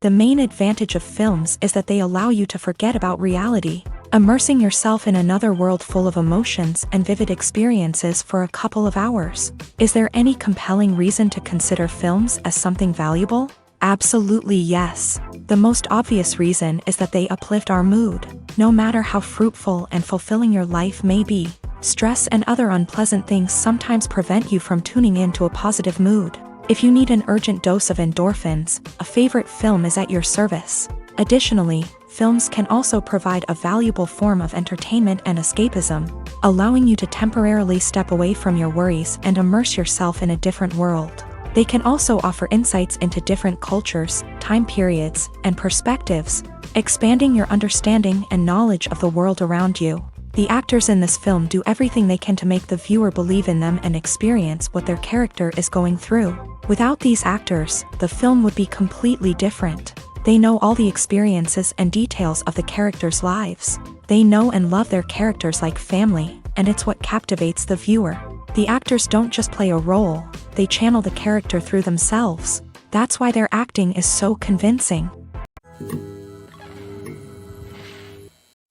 The main advantage of films is that they allow you to forget about reality, immersing yourself in another world full of emotions and vivid experiences for a couple of hours. Is there any compelling reason to consider films as something valuable? Absolutely yes. The most obvious reason is that they uplift our mood. No matter how fruitful and fulfilling your life may be, stress and other unpleasant things sometimes prevent you from tuning into a positive mood. If you need an urgent dose of endorphins, a favorite film is at your service. Additionally, films can also provide a valuable form of entertainment and escapism, allowing you to temporarily step away from your worries and immerse yourself in a different world. They can also offer insights into different cultures, time periods, and perspectives, expanding your understanding and knowledge of the world around you. The actors in this film do everything they can to make the viewer believe in them and experience what their character is going through. Without these actors, the film would be completely different. They know all the experiences and details of the characters' lives. They know and love their characters like family, and it's what captivates the viewer. The actors don't just play a role, they channel the character through themselves. That's why their acting is so convincing.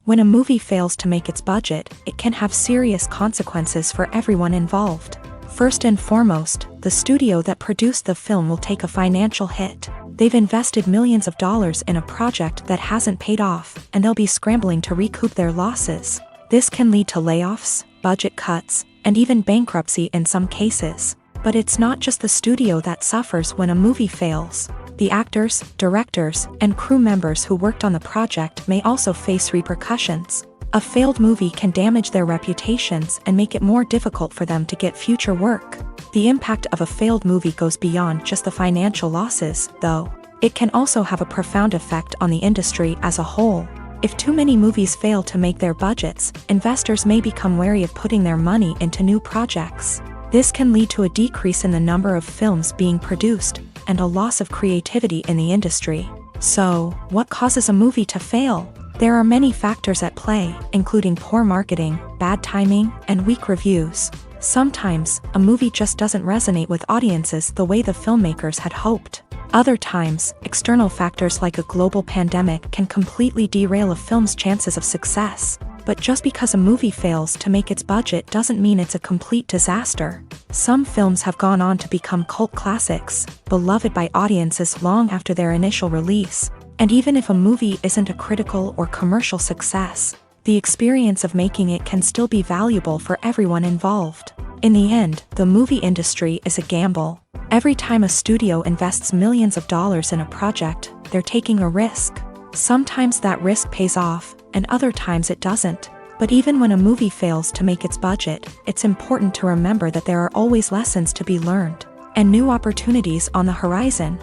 When a movie fails to make its budget, it can have serious consequences for everyone involved. First and foremost, the studio that produced the film will take a financial hit. They've invested millions of dollars in a project that hasn't paid off, and they'll be scrambling to recoup their losses. This can lead to layoffs, budget cuts, and even bankruptcy in some cases. But it's not just the studio that suffers when a movie fails. The actors, directors, and crew members who worked on the project may also face repercussions. A failed movie can damage their reputations and make it more difficult for them to get future work. The impact of a failed movie goes beyond just the financial losses, though. It can also have a profound effect on the industry as a whole. If too many movies fail to make their budgets, investors may become wary of putting their money into new projects. This can lead to a decrease in the number of films being produced, and a loss of creativity in the industry. So, what causes a movie to fail? There are many factors at play, including poor marketing, bad timing, and weak reviews. Sometimes, a movie just doesn't resonate with audiences the way the filmmakers had hoped. Other times, external factors like a global pandemic can completely derail a film's chances of success. But just because a movie fails to make its budget doesn't mean it's a complete disaster. Some films have gone on to become cult classics, beloved by audiences long after their initial release. And even if a movie isn't a critical or commercial success, the experience of making it can still be valuable for everyone involved. In the end, the movie industry is a gamble. Every time a studio invests millions of dollars in a project, they're taking a risk. Sometimes that risk pays off, and other times it doesn't. But even when a movie fails to make its budget, it's important to remember that there are always lessons to be learned, and new opportunities on the horizon.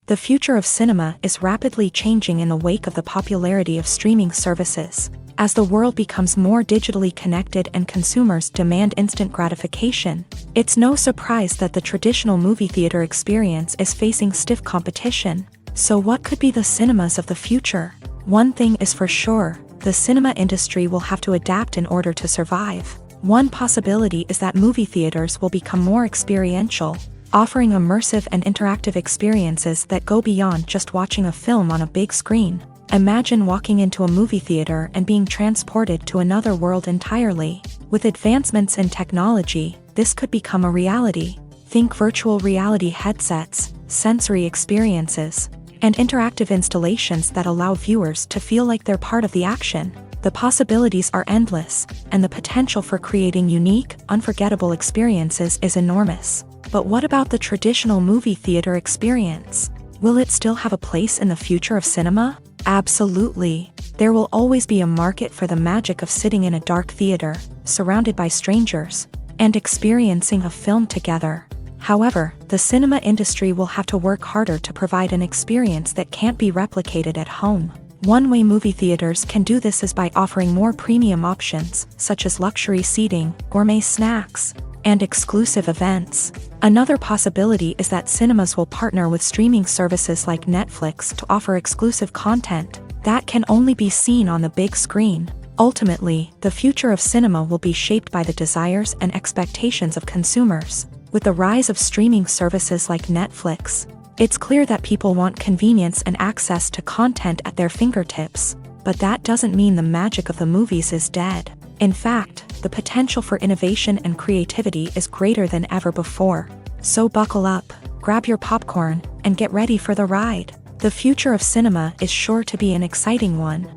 The future of cinema is rapidly changing in the wake of the popularity of streaming services. As the world becomes more digitally connected and consumers demand instant gratification, it's no surprise that the traditional movie theater experience is facing stiff competition. So what could be the cinemas of the future? One thing is for sure, the cinema industry will have to adapt in order to survive. One possibility is that movie theaters will become more experiential, offering immersive and interactive experiences that go beyond just watching a film on a big screen. Imagine walking into a movie theater and being transported to another world entirely. With advancements in technology, this could become a reality. Think virtual reality headsets, sensory experiences, and interactive installations that allow viewers to feel like they're part of the action. The possibilities are endless, and the potential for creating unique, unforgettable experiences is enormous. But what about the traditional movie theater experience? Will it still have a place in the future of cinema? Absolutely. There will always be a market for the magic of sitting in a dark theater, surrounded by strangers, and experiencing a film together. However, the cinema industry will have to work harder to provide an experience that can't be replicated at home. One way movie theaters can do this is by offering more premium options, such as luxury seating, gourmet snacks, and exclusive events. Another possibility is that cinemas will partner with streaming services like Netflix to offer exclusive content that can only be seen on the big screen. Ultimately, the future of cinema will be shaped by the desires and expectations of consumers. With the rise of streaming services like Netflix, it's clear that people want convenience and access to content at their fingertips. But that doesn't mean the magic of the movies is dead. In fact, the potential for innovation and creativity is greater than ever before. So buckle up, grab your popcorn, and get ready for the ride. The future of cinema is sure to be an exciting one.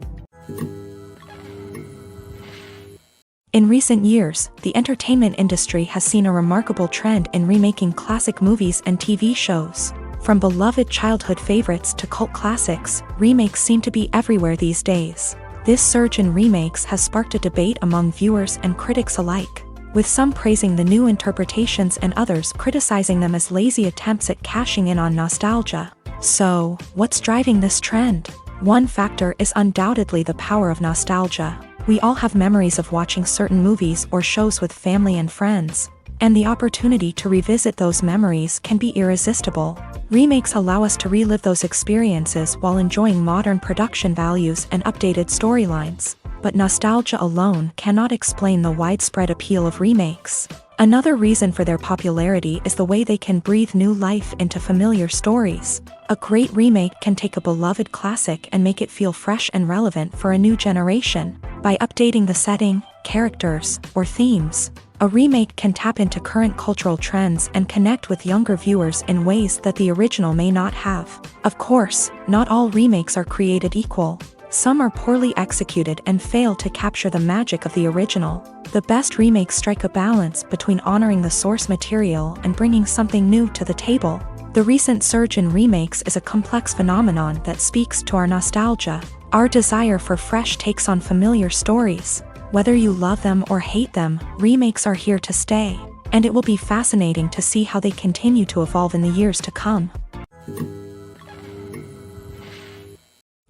In recent years, the entertainment industry has seen a remarkable trend in remaking classic movies and TV shows. From beloved childhood favorites to cult classics, remakes seem to be everywhere these days. This surge in remakes has sparked a debate among viewers and critics alike, with some praising the new interpretations and others criticizing them as lazy attempts at cashing in on nostalgia. So, what's driving this trend? One factor is undoubtedly the power of nostalgia. We all have memories of watching certain movies or shows with family and friends, and the opportunity to revisit those memories can be irresistible. Remakes allow us to relive those experiences while enjoying modern production values and updated storylines. But nostalgia alone cannot explain the widespread appeal of remakes. Another reason for their popularity is the way they can breathe new life into familiar stories. A great remake can take a beloved classic and make it feel fresh and relevant for a new generation. By updating the setting, characters, or themes, a remake can tap into current cultural trends and connect with younger viewers in ways that the original may not have. Of course, not all remakes are created equal. Some are poorly executed and fail to capture the magic of the original. The best remakes strike a balance between honoring the source material and bringing something new to the table. The recent surge in remakes is a complex phenomenon that speaks to our nostalgia, our desire for fresh takes on familiar stories. Whether you love them or hate them, remakes are here to stay, and it will be fascinating to see how they continue to evolve in the years to come.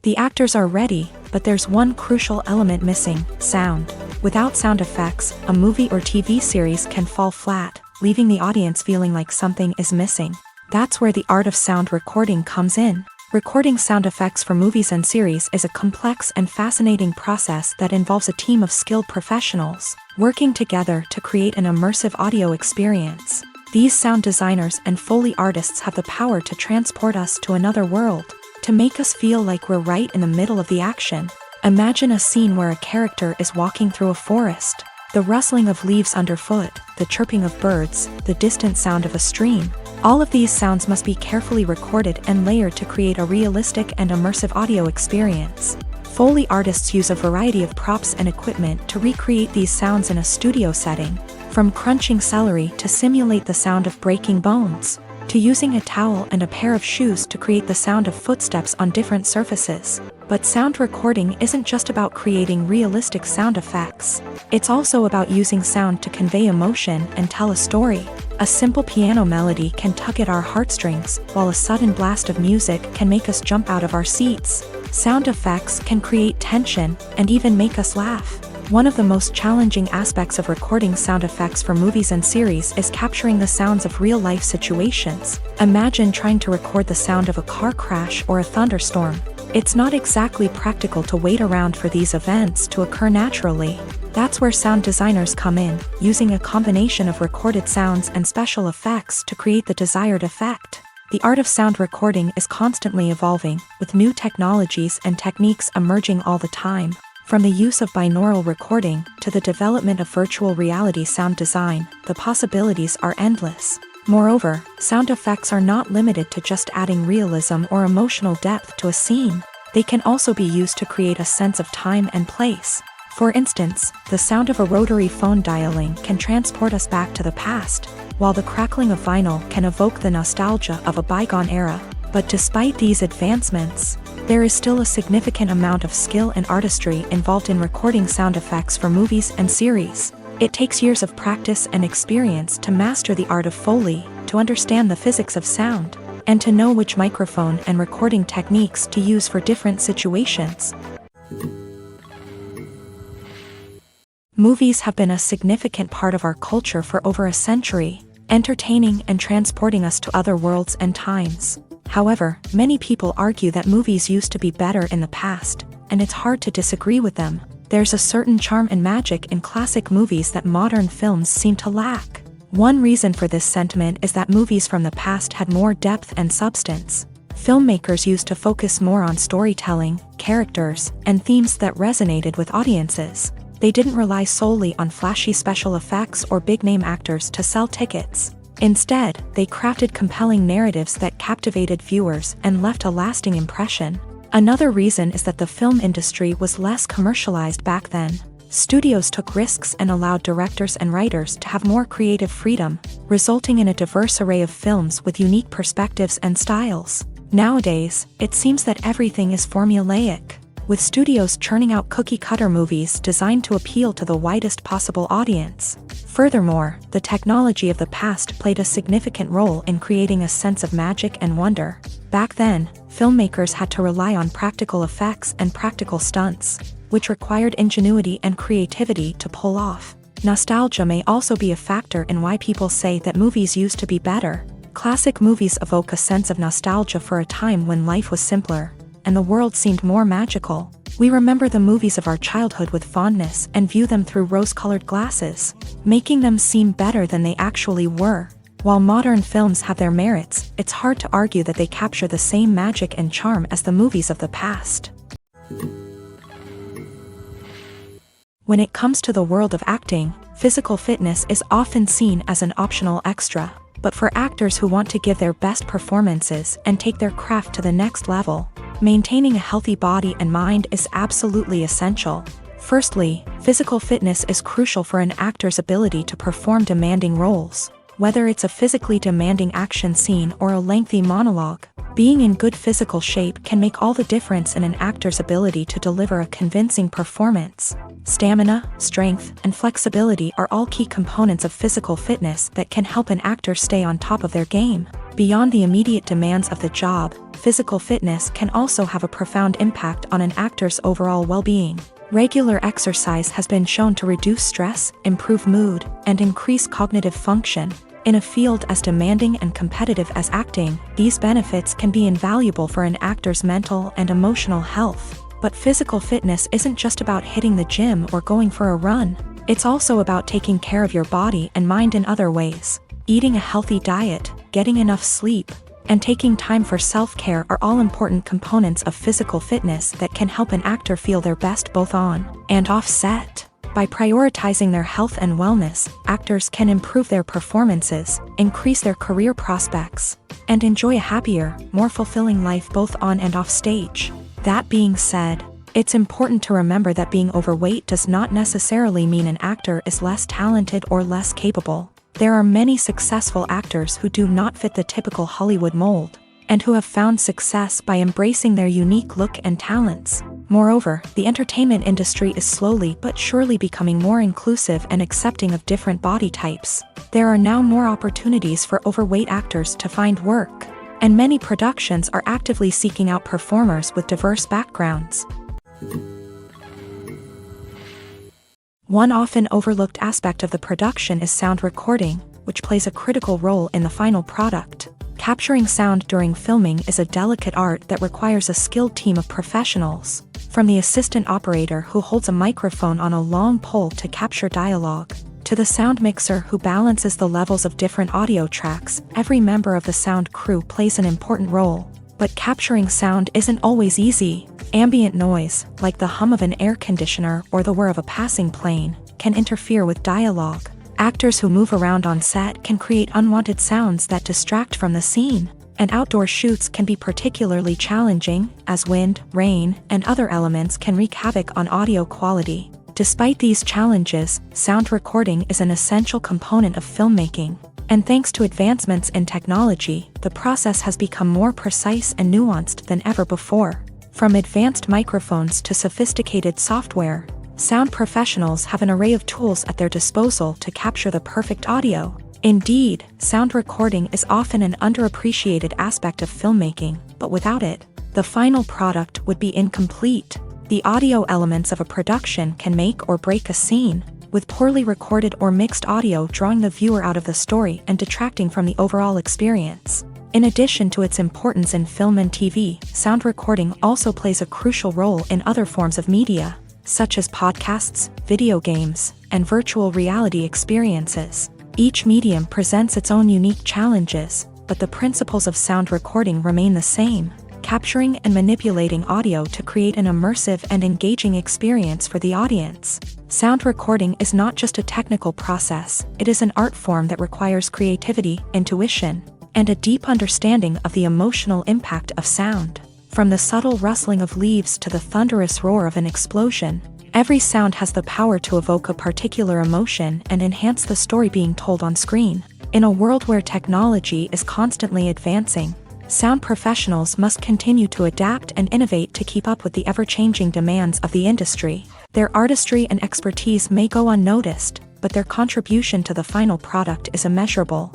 The actors are ready, but there's one crucial element missing: sound. Without sound effects, a movie or TV series can fall flat, leaving the audience feeling like something is missing. That's where the art of sound recording comes in. Recording sound effects for movies and series is a complex and fascinating process that involves a team of skilled professionals working together to create an immersive audio experience. These sound designers and Foley artists have the power to transport us to another world, to make us feel like we're right in the middle of the action. Imagine a scene where a character is walking through a forest. The rustling of leaves underfoot, the chirping of birds, the distant sound of a stream. All of these sounds must be carefully recorded and layered to create a realistic and immersive audio experience. Foley artists use a variety of props and equipment to recreate these sounds in a studio setting, from crunching celery to simulate the sound of breaking bones, to using a towel and a pair of shoes to create the sound of footsteps on different surfaces. But sound recording isn't just about creating realistic sound effects. It's also about using sound to convey emotion and tell a story. A simple piano melody can tug at our heartstrings, while a sudden blast of music can make us jump out of our seats. Sound effects can create tension and even make us laugh. One of the most challenging aspects of recording sound effects for movies and series is capturing the sounds of real-life situations. Imagine trying to record the sound of a car crash or a thunderstorm. It's not exactly practical to wait around for these events to occur naturally. That's where sound designers come in, using a combination of recorded sounds and special effects to create the desired effect. The art of sound recording is constantly evolving, with new technologies and techniques emerging all the time. From the use of binaural recording to the development of virtual reality sound design, the possibilities are endless. Moreover, sound effects are not limited to just adding realism or emotional depth to a scene. They can also be used to create a sense of time and place. For instance, the sound of a rotary phone dialing can transport us back to the past, while the crackling of vinyl can evoke the nostalgia of a bygone era. But despite these advancements, there is still a significant amount of skill and artistry involved in recording sound effects for movies and series. It takes years of practice and experience to master the art of Foley, to understand the physics of sound, and to know which microphone and recording techniques to use for different situations. Movies have been a significant part of our culture for over a century, entertaining and transporting us to other worlds and times. However, many people argue that movies used to be better in the past, and it's hard to disagree with them. There's a certain charm and magic in classic movies that modern films seem to lack. One reason for this sentiment is that movies from the past had more depth and substance. Filmmakers used to focus more on storytelling, characters, and themes that resonated with audiences. They didn't rely solely on flashy special effects or big-name actors to sell tickets. Instead, they crafted compelling narratives that captivated viewers and left a lasting impression. Another reason is that the film industry was less commercialized back then. Studios took risks and allowed directors and writers to have more creative freedom, resulting in a diverse array of films with unique perspectives and styles. Nowadays, it seems that everything is formulaic, with studios churning out cookie-cutter movies designed to appeal to the widest possible audience. Furthermore, the technology of the past played a significant role in creating a sense of magic and wonder. Back then, filmmakers had to rely on practical effects and practical stunts, which required ingenuity and creativity to pull off. Nostalgia may also be a factor in why people say that movies used to be better. Classic movies evoke a sense of nostalgia for a time when life was simpler, and the world seemed more magical. We remember the movies of our childhood with fondness and view them through rose-colored glasses, making them seem better than they actually were. While modern films have their merits, it's hard to argue that they capture the same magic and charm as the movies of the past. When it comes to the world of acting, physical fitness is often seen as an optional extra. But for actors who want to give their best performances and take their craft to the next level, maintaining a healthy body and mind is absolutely essential. Firstly, physical fitness is crucial for an actor's ability to perform demanding roles. Whether it's a physically demanding action scene or a lengthy monologue, being in good physical shape can make all the difference in an actor's ability to deliver a convincing performance. Stamina, strength, and flexibility are all key components of physical fitness that can help an actor stay on top of their game. Beyond the immediate demands of the job, physical fitness can also have a profound impact on an actor's overall well-being. Regular exercise has been shown to reduce stress, improve mood, and increase cognitive function. In a field as demanding and competitive as acting, these benefits can be invaluable for an actor's mental and emotional health. But physical fitness isn't just about hitting the gym or going for a run. It's also about taking care of your body and mind in other ways. Eating a healthy diet, getting enough sleep, and taking time for self-care are all important components of physical fitness that can help an actor feel their best both on and off set. By prioritizing their health and wellness, actors can improve their performances, increase their career prospects, and enjoy a happier, more fulfilling life both on and off stage. That being said, it's important to remember that being overweight does not necessarily mean an actor is less talented or less capable. There are many successful actors who do not fit the typical Hollywood mold, and who have found success by embracing their unique look and talents. Moreover, the entertainment industry is slowly but surely becoming more inclusive and accepting of different body types. There are now more opportunities for overweight actors to find work, and many productions are actively seeking out performers with diverse backgrounds. One often overlooked aspect of the production is sound recording, which plays a critical role in the final product. Capturing sound during filming is a delicate art that requires a skilled team of professionals. From the assistant operator who holds a microphone on a long pole to capture dialogue, to the sound mixer who balances the levels of different audio tracks, every member of the sound crew plays an important role. But capturing sound isn't always easy. Ambient noise, like the hum of an air conditioner or the whir of a passing plane, can interfere with dialogue. Actors who move around on set can create unwanted sounds that distract from the scene, and outdoor shoots can be particularly challenging, as wind, rain, and other elements can wreak havoc on audio quality. Despite these challenges, sound recording is an essential component of filmmaking, and thanks to advancements in technology, the process has become more precise and nuanced than ever before. From advanced microphones to sophisticated software, sound professionals have an array of tools at their disposal to capture the perfect audio. Indeed, sound recording is often an underappreciated aspect of filmmaking, but without it, the final product would be incomplete. The audio elements of a production can make or break a scene, with poorly recorded or mixed audio drawing the viewer out of the story and detracting from the overall experience. In addition to its importance in film and TV, sound recording also plays a crucial role in other forms of media, such as podcasts, video games, and virtual reality experiences. Each medium presents its own unique challenges, but the principles of sound recording remain the same, capturing and manipulating audio to create an immersive and engaging experience for the audience. Sound recording is not just a technical process, it is an art form that requires creativity, intuition, and a deep understanding of the emotional impact of sound. From the subtle rustling of leaves to the thunderous roar of an explosion, every sound has the power to evoke a particular emotion and enhance the story being told on screen. In a world where technology is constantly advancing, sound professionals must continue to adapt and innovate to keep up with the ever-changing demands of the industry. Their artistry and expertise may go unnoticed, but their contribution to the final product is immeasurable.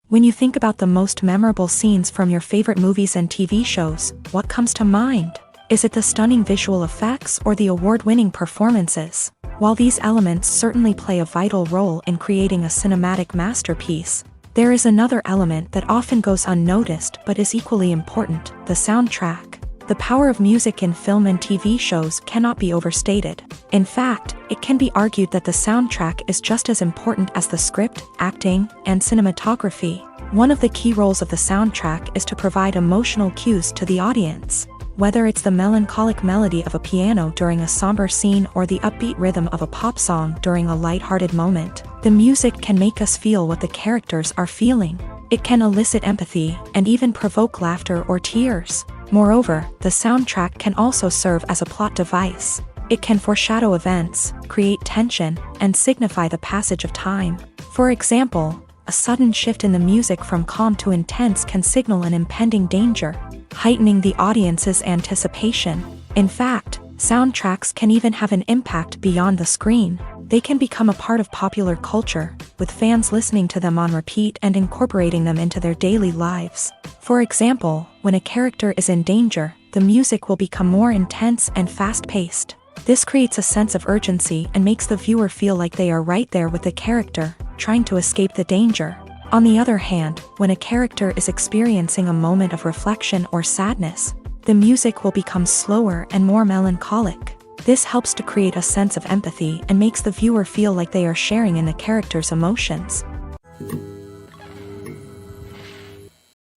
When you think about the most memorable scenes from your favorite movies and TV shows, what comes to mind? Is it the stunning visual effects or the award-winning performances? While these elements certainly play a vital role in creating a cinematic masterpiece, there is another element that often goes unnoticed but is equally important: the soundtrack. The power of music in film and TV shows cannot be overstated. In fact, it can be argued that the soundtrack is just as important as the script, acting, and cinematography. One of the key roles of the soundtrack is to provide emotional cues to the audience. Whether it's the melancholic melody of a piano during a somber scene or the upbeat rhythm of a pop song during a lighthearted moment, the music can make us feel what the characters are feeling. It can elicit empathy and even provoke laughter or tears. Moreover, the soundtrack can also serve as a plot device. It can foreshadow events, create tension, and signify the passage of time. For example, a sudden shift in the music from calm to intense can signal an impending danger, heightening the audience's anticipation. In fact, soundtracks can even have an impact beyond the screen. They can become a part of popular culture, with fans listening to them on repeat and incorporating them into their daily lives. For example, when a character is in danger, the music will become more intense and fast-paced. This creates a sense of urgency and makes the viewer feel like they are right there with the character, trying to escape the danger. On the other hand, when a character is experiencing a moment of reflection or sadness, the music will become slower and more melancholic. This helps to create a sense of empathy and makes the viewer feel like they are sharing in the character's emotions.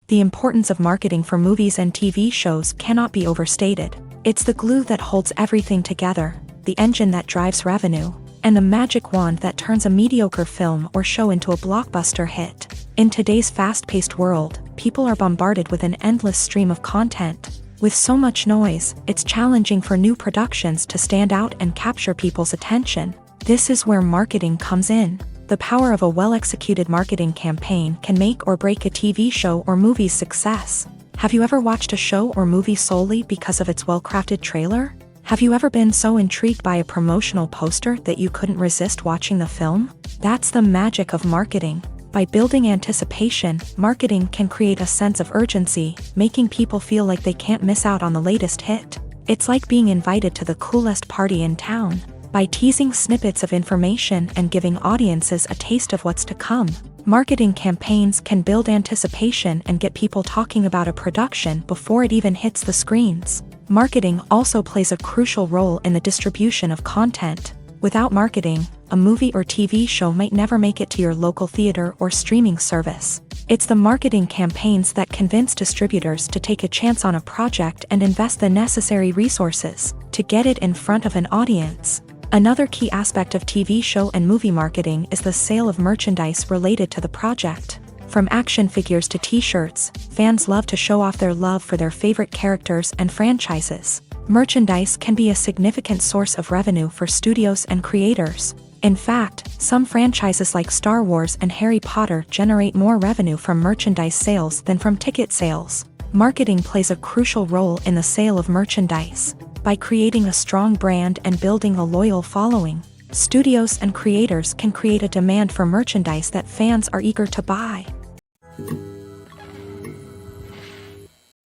The importance of marketing for movies and TV shows cannot be overstated. It's the glue that holds everything together, the engine that drives revenue, and the magic wand that turns a mediocre film or show into a blockbuster hit. In today's fast-paced world, people are bombarded with an endless stream of content. With so much noise, it's challenging for new productions to stand out and capture people's attention. This is where marketing comes in. The power of a well-executed marketing campaign can make or break a TV show or movie's success. Have you ever watched a show or movie solely because of its well-crafted trailer? Have you ever been so intrigued by a promotional poster that you couldn't resist watching the film? That's the magic of marketing. By building anticipation, marketing can create a sense of urgency, making people feel like they can't miss out on the latest hit. It's like being invited to the coolest party in town. By teasing snippets of information and giving audiences a taste of what's to come, marketing campaigns can build anticipation and get people talking about a production before it even hits the screens. Marketing also plays a crucial role in the distribution of content. Without marketing, a movie or TV show might never make it to your local theater or streaming service. It's the marketing campaigns that convince distributors to take a chance on a project and invest the necessary resources to get it in front of an audience. Another key aspect of TV show and movie marketing is the sale of merchandise related to the project. From action figures to t-shirts, fans love to show off their love for their favorite characters and franchises. Merchandise can be a significant source of revenue for studios and creators. In fact, some franchises like Star Wars and Harry Potter generate more revenue from merchandise sales than from ticket sales. Marketing plays a crucial role in the sale of merchandise. By creating a strong brand and building a loyal following, studios and creators can create a demand for merchandise that fans are eager to buy.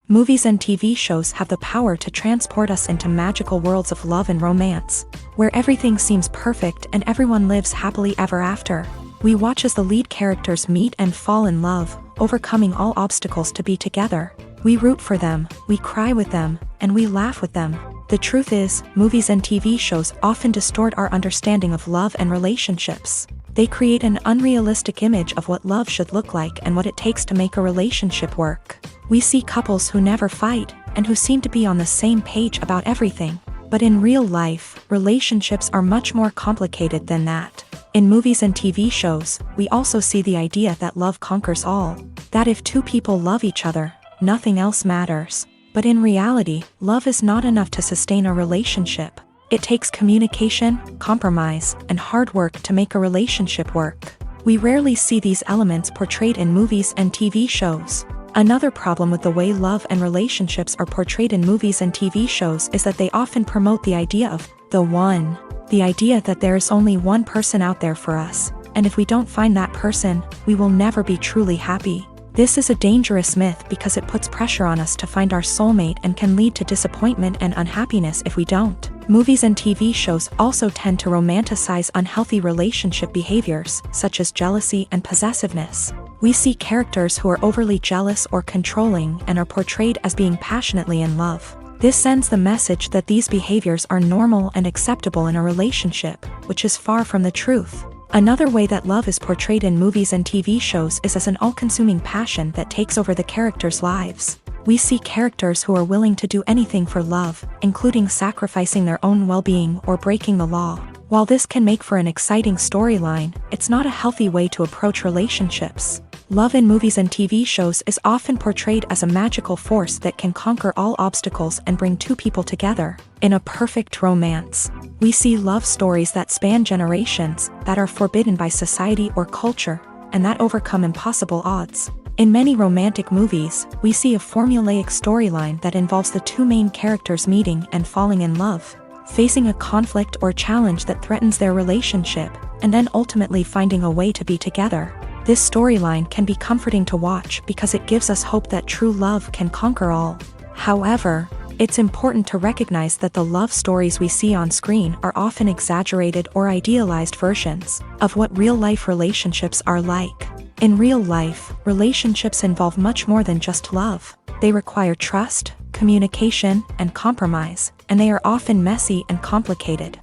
Movies and TV shows have the power to transport us into magical worlds of love and romance, where everything seems perfect and everyone lives happily ever after. We watch as the lead characters meet and fall in love, overcoming all obstacles to be together. We root for them, we cry with them, and we laugh with them. The truth is, movies and TV shows often distort our understanding of love and relationships. They create an unrealistic image of what love should look like and what it takes to make a relationship work. We see couples who never fight, and who seem to be on the same page about everything. But in real life, relationships are much more complicated than that. In movies and TV shows, we also see the idea that love conquers all. That if two people love each other, nothing else matters. But in reality, love is not enough to sustain a relationship. It takes communication, compromise, and hard work to make a relationship work. We rarely see these elements portrayed in movies and TV shows. Another problem with the way love and relationships are portrayed in movies and TV shows is that they often promote the idea of the one. The idea that there is only one person out there for us, and if we don't find that person, we will never be truly happy. This is a dangerous myth because it puts pressure on us to find our soulmate and can lead to disappointment and unhappiness if we don't. Movies and TV shows also tend to romanticize unhealthy relationship behaviors, such as jealousy and possessiveness. We see characters who are overly jealous or controlling and are portrayed as being passionately in love. This sends the message that these behaviors are normal and acceptable in a relationship, which is far from the truth. Another way that love is portrayed in movies and TV shows is as an all-consuming passion that takes over the characters' lives. We see characters who are willing to do anything for love, including sacrificing their own well-being or breaking the law. While this can make for an exciting storyline, it's not a healthy way to approach relationships. Love in movies and TV shows is often portrayed as a magical force that can conquer all obstacles and bring two people together. In a perfect romance, we see love stories that span generations, that are forbidden by society or culture, and that overcome impossible odds. In many romantic movies, we see a formulaic storyline that involves the two main characters meeting and falling in love, facing a conflict or challenge that threatens their relationship, and then ultimately finding a way to be together. This storyline can be comforting to watch because it gives us hope that true love can conquer all. However, it's important to recognize that the love stories we see on screen are often exaggerated or idealized versions of what real-life relationships are like. In real life, relationships involve much more than just love. They require trust, communication, and compromise, and they are often messy and complicated.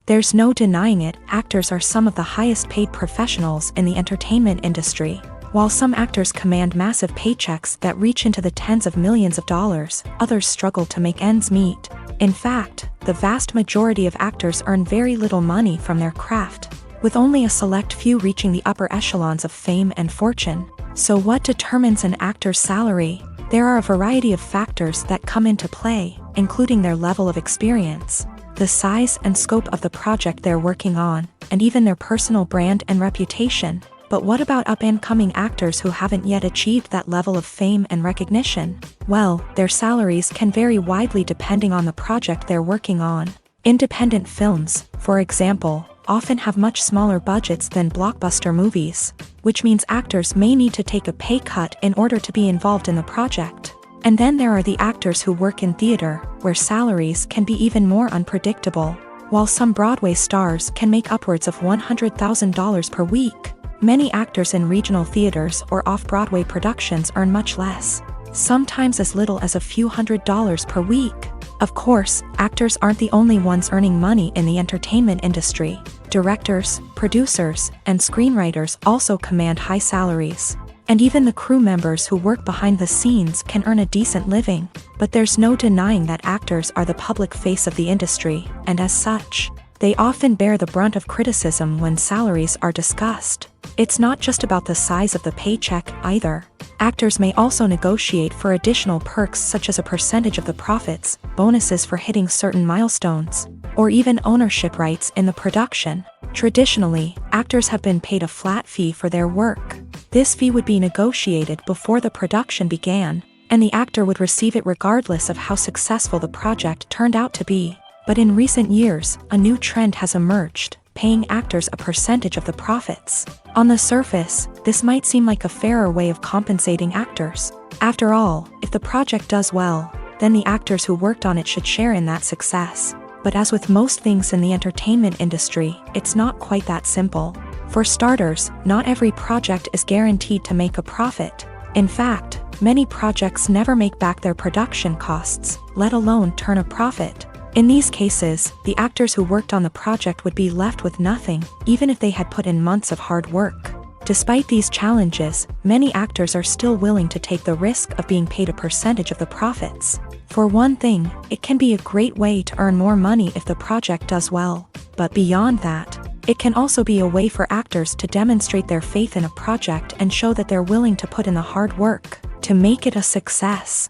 There's no denying it, actors are some of the highest paid professionals in the entertainment industry. While some actors command massive paychecks that reach into the tens of millions of dollars, others struggle to make ends meet. In fact, the vast majority of actors earn very little money from their craft, with only a select few reaching the upper echelons of fame and fortune. So what determines an actor's salary? There are a variety of factors that come into play, including their level of experience, the size and scope of the project they're working on, and even their personal brand and reputation. But what about up-and-coming actors who haven't yet achieved that level of fame and recognition? Well, their salaries can vary widely depending on the project they're working on. Independent films, for example, often have much smaller budgets than blockbuster movies, which means actors may need to take a pay cut in order to be involved in the project. And then there are the actors who work in theater, where salaries can be even more unpredictable. While some Broadway stars can make upwards of $100,000 per week, many actors in regional theaters or off-Broadway productions earn much less, sometimes as little as a few $100s per week. Of course, actors aren't the only ones earning money in the entertainment industry. Directors, producers, and screenwriters also command high salaries. And even the crew members who work behind the scenes can earn a decent living. But there's no denying that actors are the public face of the industry, and as such, they often bear the brunt of criticism when salaries are discussed. It's not just about the size of the paycheck, either. Actors may also negotiate for additional perks such as a percentage of the profits, bonuses for hitting certain milestones, or even ownership rights in the production. Traditionally, actors have been paid a flat fee for their work. This fee would be negotiated before the production began, and the actor would receive it regardless of how successful the project turned out to be. But in recent years, a new trend has emerged, paying actors a percentage of the profits. On the surface, this might seem like a fairer way of compensating actors. After all, if the project does well, then the actors who worked on it should share in that success. But as with most things in the entertainment industry, it's not quite that simple. For starters, not every project is guaranteed to make a profit. In fact, many projects never make back their production costs, let alone turn a profit. In these cases, the actors who worked on the project would be left with nothing, even if they had put in months of hard work. Despite these challenges, many actors are still willing to take the risk of being paid a percentage of the profits. For one thing, it can be a great way to earn more money if the project does well. But beyond that, it can also be a way for actors to demonstrate their faith in a project and show that they're willing to put in the hard work to make it a success.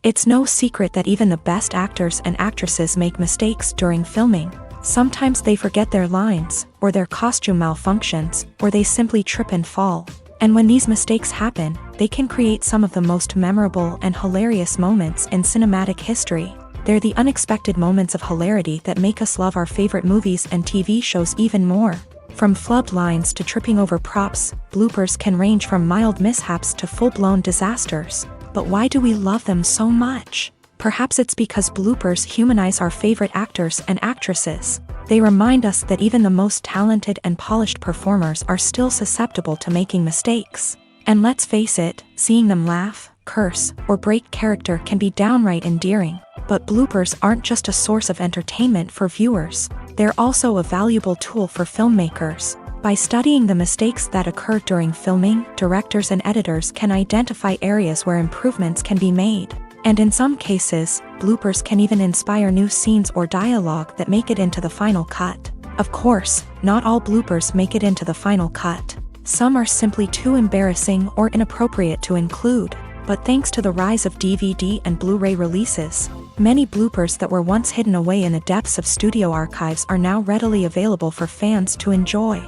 It's no secret that even the best actors and actresses make mistakes during filming. Sometimes they forget their lines, or their costume malfunctions, or they simply trip and fall. And when these mistakes happen, they can create some of the most memorable and hilarious moments in cinematic history. They're the unexpected moments of hilarity that make us love our favorite movies and TV shows even more. From flubbed lines to tripping over props, bloopers can range from mild mishaps to full-blown disasters. But why do we love them so much? Perhaps it's because bloopers humanize our favorite actors and actresses. They remind us that even the most talented and polished performers are still susceptible to making mistakes. And let's face it, seeing them laugh, curse, or break character can be downright endearing. But bloopers aren't just a source of entertainment for viewers. They're also a valuable tool for filmmakers. By studying the mistakes that occur during filming, directors and editors can identify areas where improvements can be made. And in some cases, bloopers can even inspire new scenes or dialogue that make it into the final cut. Of course, not all bloopers make it into the final cut. Some are simply too embarrassing or inappropriate to include. But thanks to the rise of DVD and Blu-ray releases, many bloopers that were once hidden away in the depths of studio archives are now readily available for fans to enjoy.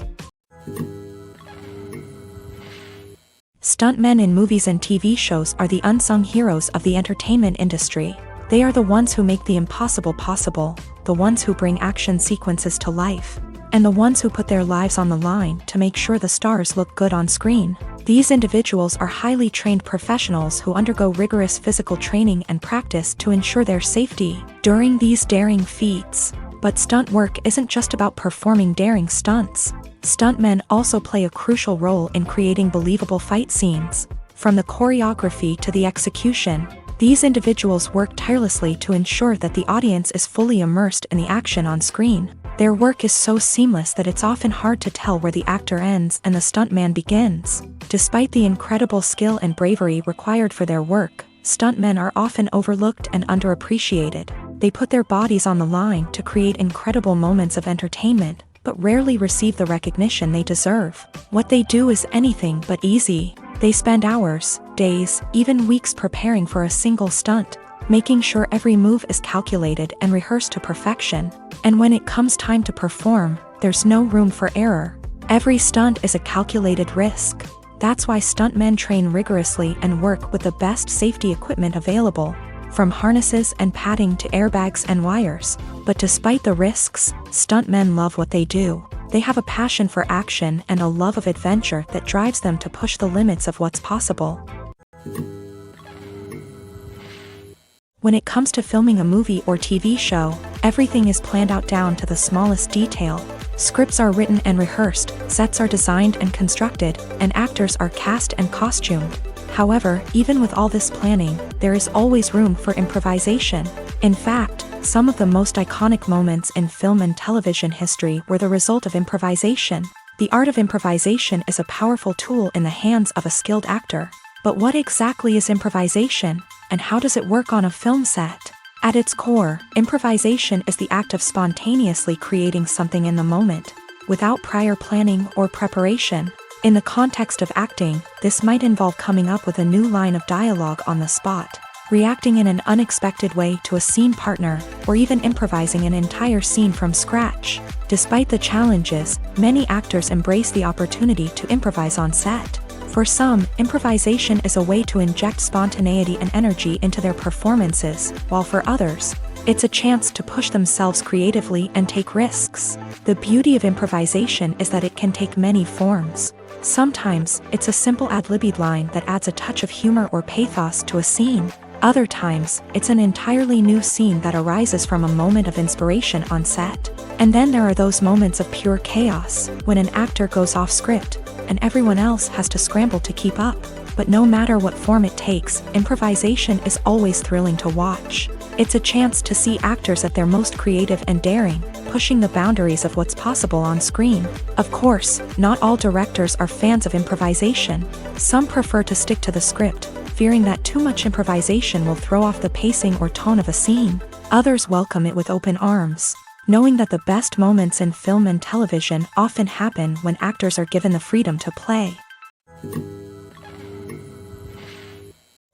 Stuntmen in movies and TV shows are the unsung heroes of the entertainment industry. They are the ones who make the impossible possible, the ones who bring action sequences to life, and the ones who put their lives on the line to make sure the stars look good on screen. These individuals are highly trained professionals who undergo rigorous physical training and practice to ensure their safety during these daring feats. But stunt work isn't just about performing daring stunts. Stuntmen also play a crucial role in creating believable fight scenes. From the choreography to the execution, these individuals work tirelessly to ensure that the audience is fully immersed in the action on screen. Their work is so seamless that it's often hard to tell where the actor ends and the stuntman begins. Despite the incredible skill and bravery required for their work, stuntmen are often overlooked and underappreciated. They put their bodies on the line to create incredible moments of entertainment, but rarely receive the recognition they deserve. What they do is anything but easy. They spend hours, days, even weeks preparing for a single stunt, making sure every move is calculated and rehearsed to perfection. And when it comes time to perform, there's no room for error. Every stunt is a calculated risk. That's why stuntmen train rigorously and work with the best safety equipment available, from harnesses and padding to airbags and wires. But despite the risks, stuntmen love what they do. They have a passion for action and a love of adventure that drives them to push the limits of what's possible. When it comes to filming a movie or TV show, everything is planned out down to the smallest detail. Scripts are written and rehearsed, sets are designed and constructed, and actors are cast and costumed. However, even with all this planning, there is always room for improvisation. In fact, some of the most iconic moments in film and television history were the result of improvisation. The art of improvisation is a powerful tool in the hands of a skilled actor. But what exactly is improvisation, and how does it work on a film set? At its core, improvisation is the act of spontaneously creating something in the moment, without prior planning or preparation. In the context of acting, this might involve coming up with a new line of dialogue on the spot, reacting in an unexpected way to a scene partner, or even improvising an entire scene from scratch. Despite the challenges, many actors embrace the opportunity to improvise on set. For some, improvisation is a way to inject spontaneity and energy into their performances, while for others, it's a chance to push themselves creatively and take risks. The beauty of improvisation is that it can take many forms. Sometimes, it's a simple ad-libbed line that adds a touch of humor or pathos to a scene. Other times, it's an entirely new scene that arises from a moment of inspiration on set. And then there are those moments of pure chaos, when an actor goes off script, and everyone else has to scramble to keep up. But no matter what form it takes, improvisation is always thrilling to watch. It's a chance to see actors at their most creative and daring, pushing the boundaries of what's possible on screen. Of course, not all directors are fans of improvisation. Some prefer to stick to the script, fearing that too much improvisation will throw off the pacing or tone of a scene. Others welcome it with open arms, knowing that the best moments in film and television often happen when actors are given the freedom to play.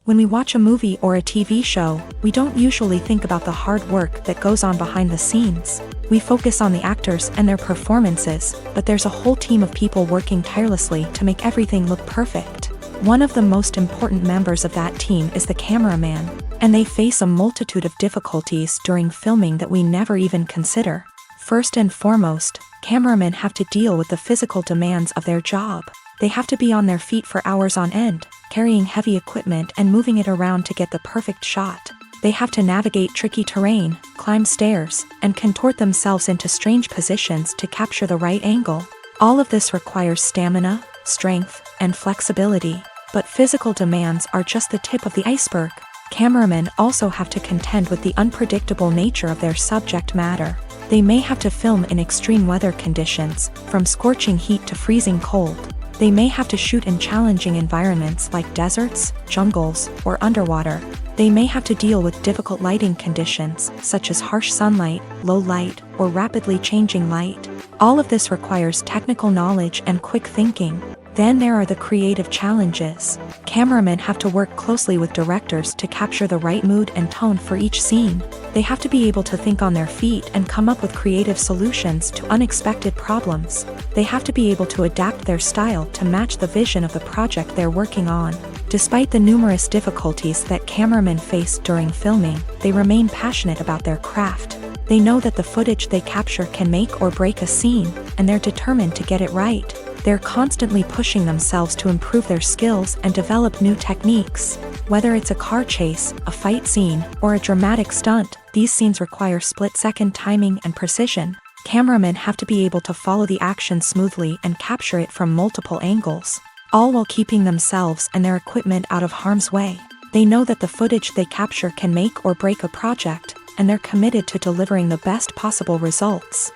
When we watch a movie or a TV show, we don't usually think about the hard work that goes on behind the scenes. We focus on the actors and their performances, but there's a whole team of people working tirelessly to make everything look perfect. One of the most important members of that team is the cameraman, and they face a multitude of difficulties during filming that we never even consider. First and foremost, cameramen have to deal with the physical demands of their job. They have to be on their feet for hours on end, carrying heavy equipment and moving it around to get the perfect shot. They have to navigate tricky terrain, climb stairs, and contort themselves into strange positions to capture the right angle. All of this requires stamina, strength, and flexibility. But physical demands are just the tip of the iceberg. Cameramen also have to contend with the unpredictable nature of their subject matter. They may have to film in extreme weather conditions, from scorching heat to freezing cold. They may have to shoot in challenging environments like deserts, jungles, or underwater. They may have to deal with difficult lighting conditions, such as harsh sunlight, low light, or rapidly changing light. All of this requires technical knowledge and quick thinking. Then there are the creative challenges. Cameramen have to work closely with directors to capture the right mood and tone for each scene. They have to be able to think on their feet and come up with creative solutions to unexpected problems. They have to be able to adapt their style to match the vision of the project they're working on. Despite the numerous difficulties that cameramen face during filming, they remain passionate about their craft. They know that the footage they capture can make or break a scene, and they're determined to get it right. They're constantly pushing themselves to improve their skills and develop new techniques. Whether it's a car chase, a fight scene, or a dramatic stunt, these scenes require split-second timing and precision. Cameramen have to be able to follow the action smoothly and capture it from multiple angles, all while keeping themselves and their equipment out of harm's way. They know that the footage they capture can make or break a project, and they're committed to delivering the best possible results.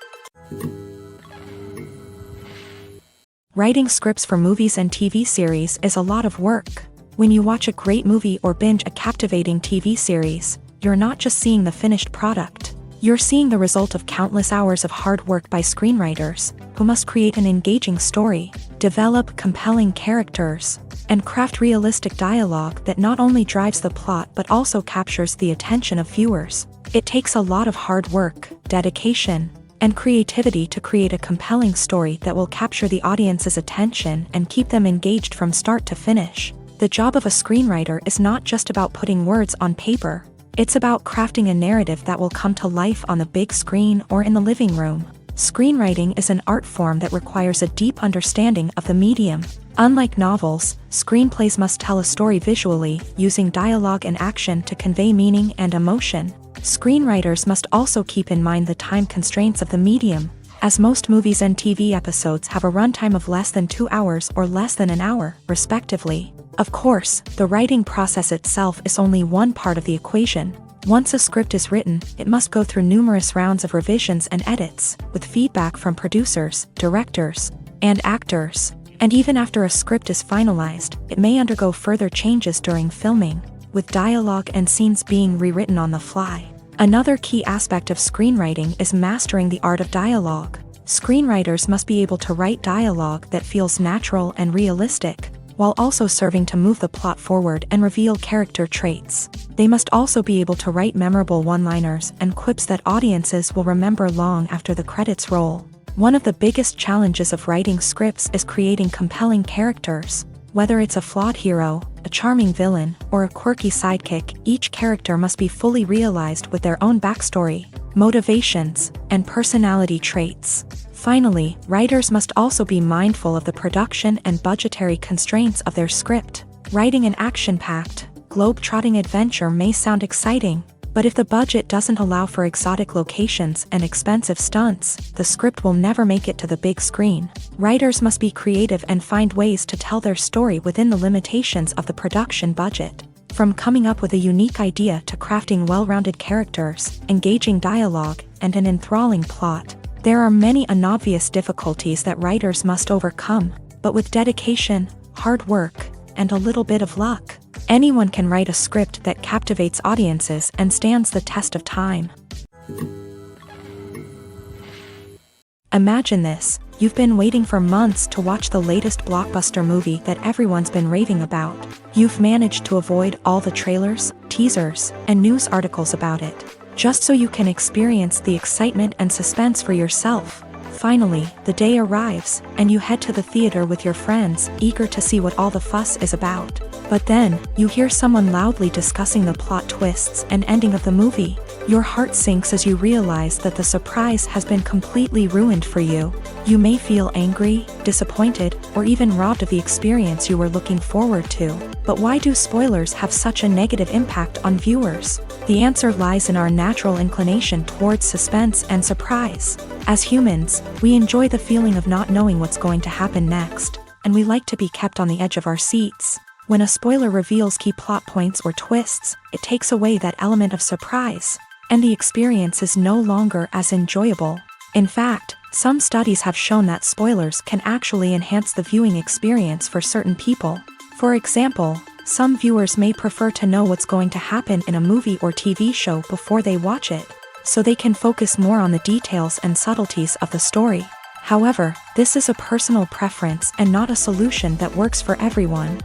Writing scripts for movies and TV series is a lot of work. When you watch a great movie or binge a captivating TV series, you're not just seeing the finished product. You're seeing the result of countless hours of hard work by screenwriters, who must create an engaging story, develop compelling characters, and craft realistic dialogue that not only drives the plot but also captures the attention of viewers. It takes a lot of hard work, dedication, and creativity to create a compelling story that will capture the audience's attention and keep them engaged from start to finish. The job of a screenwriter is not just about putting words on paper. It's about crafting a narrative that will come to life on the big screen or in the living room. Screenwriting is an art form that requires a deep understanding of the medium. Unlike novels, screenplays must tell a story visually, using dialogue and action to convey meaning and emotion. Screenwriters must also keep in mind the time constraints of the medium, as most movies and TV episodes have a runtime of less than 2 hours or less than an hour, respectively. Of course, the writing process itself is only one part of the equation. Once a script is written, it must go through numerous rounds of revisions and edits, with feedback from producers, directors, and actors. And even after a script is finalized, it may undergo further changes during filming, with dialogue and scenes being rewritten on the fly. Another key aspect of screenwriting is mastering the art of dialogue. Screenwriters must be able to write dialogue that feels natural and realistic, while also serving to move the plot forward and reveal character traits. They must also be able to write memorable one-liners and quips that audiences will remember long after the credits roll. One of the biggest challenges of writing scripts is creating compelling characters. Whether it's a flawed hero, a charming villain, or a quirky sidekick, each character must be fully realized with their own backstory, motivations, and personality traits. Finally, writers must also be mindful of the production and budgetary constraints of their script. Writing an action-packed, globe-trotting adventure may sound exciting, But if the budget doesn't allow for exotic locations and expensive stunts, the script will never make it to the big screen. Writers must be creative and find ways to tell their story within the limitations of the production budget. From coming up with a unique idea to crafting well-rounded characters, engaging dialogue, and an enthralling plot, there are many unobvious difficulties that writers must overcome, but with dedication, hard work, and a little bit of luck, anyone can write a script that captivates audiences and stands the test of time. Imagine this: you've been waiting for months to watch the latest blockbuster movie that everyone's been raving about. You've managed to avoid all the trailers, teasers, and news articles about it, just so you can experience the excitement and suspense for yourself. Finally, the day arrives, and you head to the theater with your friends, eager to see what all the fuss is about. But then, you hear someone loudly discussing the plot twists and ending of the movie. Your heart sinks as you realize that the surprise has been completely ruined for you. You may feel angry, disappointed, or even robbed of the experience you were looking forward to. But why do spoilers have such a negative impact on viewers? The answer lies in our natural inclination towards suspense and surprise. As humans, we enjoy the feeling of not knowing what's going to happen next, and we like to be kept on the edge of our seats. When a spoiler reveals key plot points or twists, it takes away that element of surprise, and the experience is no longer as enjoyable. In fact, some studies have shown that spoilers can actually enhance the viewing experience for certain people. For example, some viewers may prefer to know what's going to happen in a movie or TV show before they watch it, so they can focus more on the details and subtleties of the story. However, this is a personal preference and not a solution that works for everyone.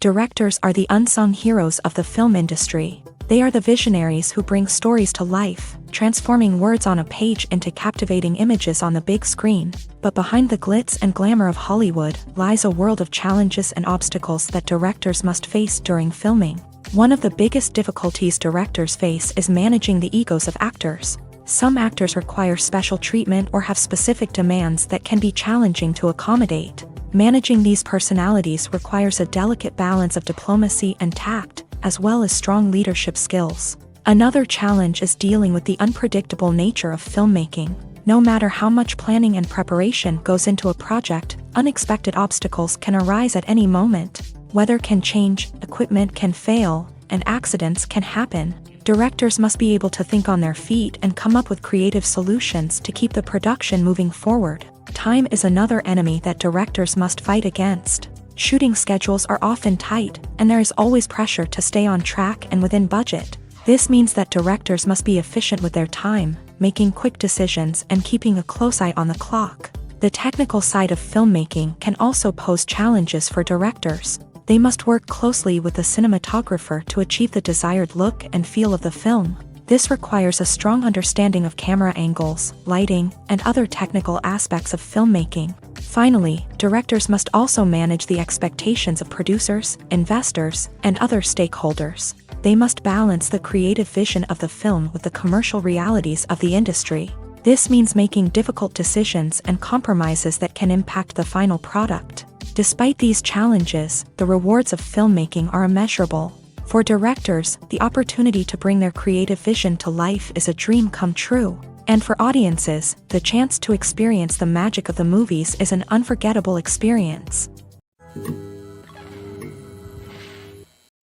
Directors are the unsung heroes of the film industry. They are the visionaries who bring stories to life, transforming words on a page into captivating images on the big screen. But behind the glitz and glamour of Hollywood lies a world of challenges and obstacles that directors must face during filming. One of the biggest difficulties directors face is managing the egos of actors. Some actors require special treatment or have specific demands that can be challenging to accommodate. Managing these personalities requires a delicate balance of diplomacy and tact, as well as strong leadership skills. Another challenge is dealing with the unpredictable nature of filmmaking. No matter how much planning and preparation goes into a project, unexpected obstacles can arise at any moment. Weather can change, equipment can fail, and accidents can happen. Directors must be able to think on their feet and come up with creative solutions to keep the production moving forward. Time is another enemy that directors must fight against. Shooting schedules are often tight, and there is always pressure to stay on track and within budget. This means that directors must be efficient with their time, making quick decisions and keeping a close eye on the clock. The technical side of filmmaking can also pose challenges for directors. They must work closely with the cinematographer to achieve the desired look and feel of the film. This requires a strong understanding of camera angles, lighting, and other technical aspects of filmmaking. Finally, directors must also manage the expectations of producers, investors, and other stakeholders. They must balance the creative vision of the film with the commercial realities of the industry. This means making difficult decisions and compromises that can impact the final product. Despite these challenges, the rewards of filmmaking are immeasurable. For directors, the opportunity to bring their creative vision to life is a dream come true. And for audiences, the chance to experience the magic of the movies is an unforgettable experience.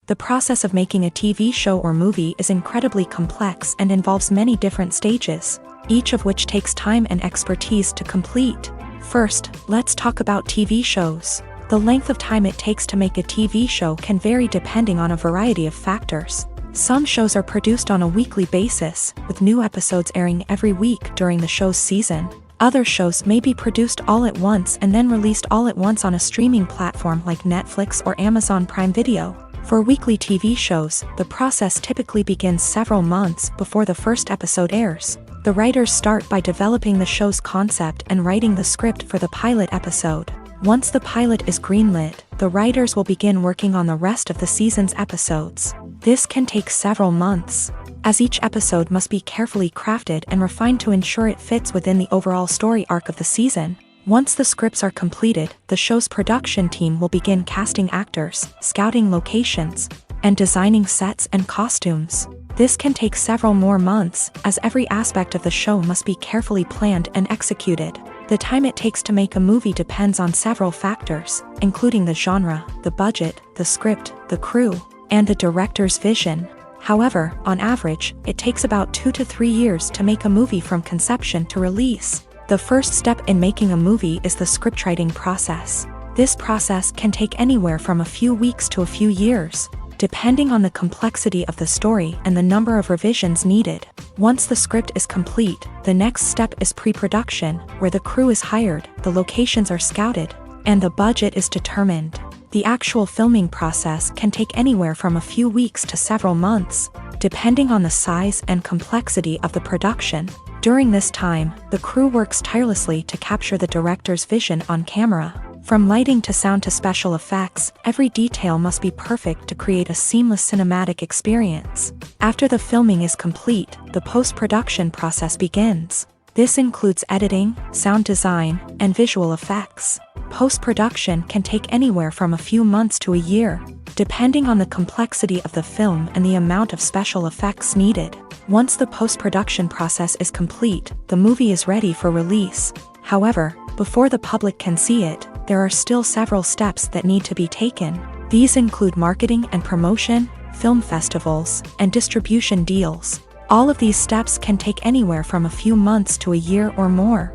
The process of making a TV show or movie is incredibly complex and involves many different stages, each of which takes time and expertise to complete. First, let's talk about TV shows. The length of time it takes to make a TV show can vary depending on a variety of factors. Some shows are produced on a weekly basis, with new episodes airing every week during the show's season. Other shows may be produced all at once and then released all at once on a streaming platform like Netflix or Amazon Prime Video. For weekly TV shows, the process typically begins several months before the first episode airs. The writers start by developing the show's concept and writing the script for the pilot episode. Once the pilot is greenlit, the writers will begin working on the rest of the season's episodes. This can take several months, as each episode must be carefully crafted and refined to ensure it fits within the overall story arc of the season. Once the scripts are completed, the show's production team will begin casting actors, scouting locations, and designing sets and costumes. This can take several more months, as every aspect of the show must be carefully planned and executed. The time it takes to make a movie depends on several factors, including the genre, the budget, the script, the crew, and the director's vision. However, on average, it takes about 2 to 3 years to make a movie from conception to release. The first step in making a movie is the scriptwriting process. This process can take anywhere from a few weeks to a few years, depending on the complexity of the story and the number of revisions needed. Once the script is complete, the next step is pre-production, where the crew is hired, the locations are scouted, and the budget is determined. The actual filming process can take anywhere from a few weeks to several months, depending on the size and complexity of the production. During this time, the crew works tirelessly to capture the director's vision on camera. From lighting to sound to special effects, every detail must be perfect to create a seamless cinematic experience. After the filming is complete, the post-production process begins. This includes editing, sound design, and visual effects. Post-production can take anywhere from a few months to a year, depending on the complexity of the film and the amount of special effects needed. Once the post-production process is complete, the movie is ready for release. However, before the public can see it, there are still several steps that need to be taken. These include marketing and promotion, film festivals, and distribution deals. All of these steps can take anywhere from a few months to a year or more.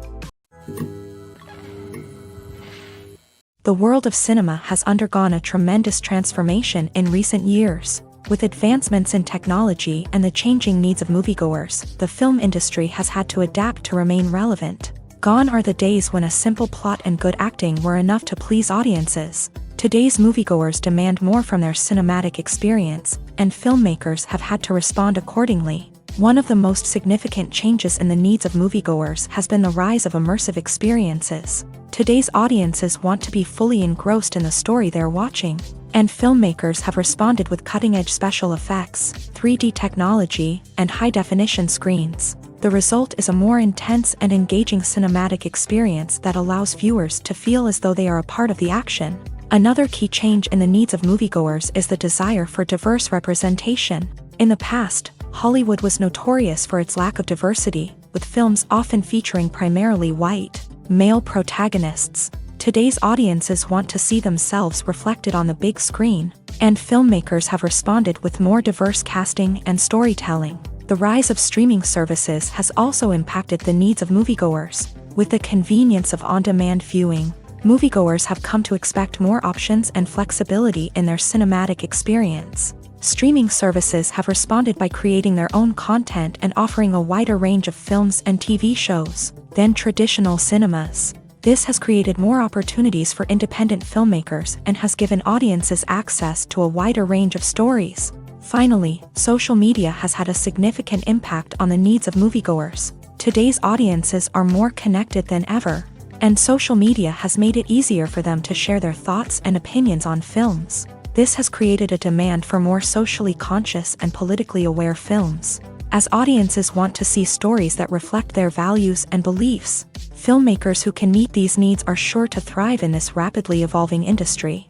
The world of cinema has undergone a tremendous transformation in recent years. With advancements in technology and the changing needs of moviegoers, the film industry has had to adapt to remain relevant. Gone are the days when a simple plot and good acting were enough to please audiences. Today's moviegoers demand more from their cinematic experience, and filmmakers have had to respond accordingly. One of the most significant changes in the needs of moviegoers has been the rise of immersive experiences. Today's audiences want to be fully engrossed in the story they're watching, and filmmakers have responded with cutting-edge special effects, 3D technology, and high-definition screens. The result is a more intense and engaging cinematic experience that allows viewers to feel as though they are a part of the action. Another key change in the needs of moviegoers is the desire for diverse representation. In the past, Hollywood was notorious for its lack of diversity, with films often featuring primarily white, male protagonists. Today's audiences want to see themselves reflected on the big screen, and filmmakers have responded with more diverse casting and storytelling. The rise of streaming services has also impacted the needs of moviegoers. With the convenience of on-demand viewing, moviegoers have come to expect more options and flexibility in their cinematic experience. Streaming services have responded by creating their own content and offering a wider range of films and TV shows than traditional cinemas. This has created more opportunities for independent filmmakers and has given audiences access to a wider range of stories. Finally, social media has had a significant impact on the needs of moviegoers. Today's audiences are more connected than ever, and social media has made it easier for them to share their thoughts and opinions on films. This has created a demand for more socially conscious and politically aware films. As audiences want to see stories that reflect their values and beliefs, filmmakers who can meet these needs are sure to thrive in this rapidly evolving industry.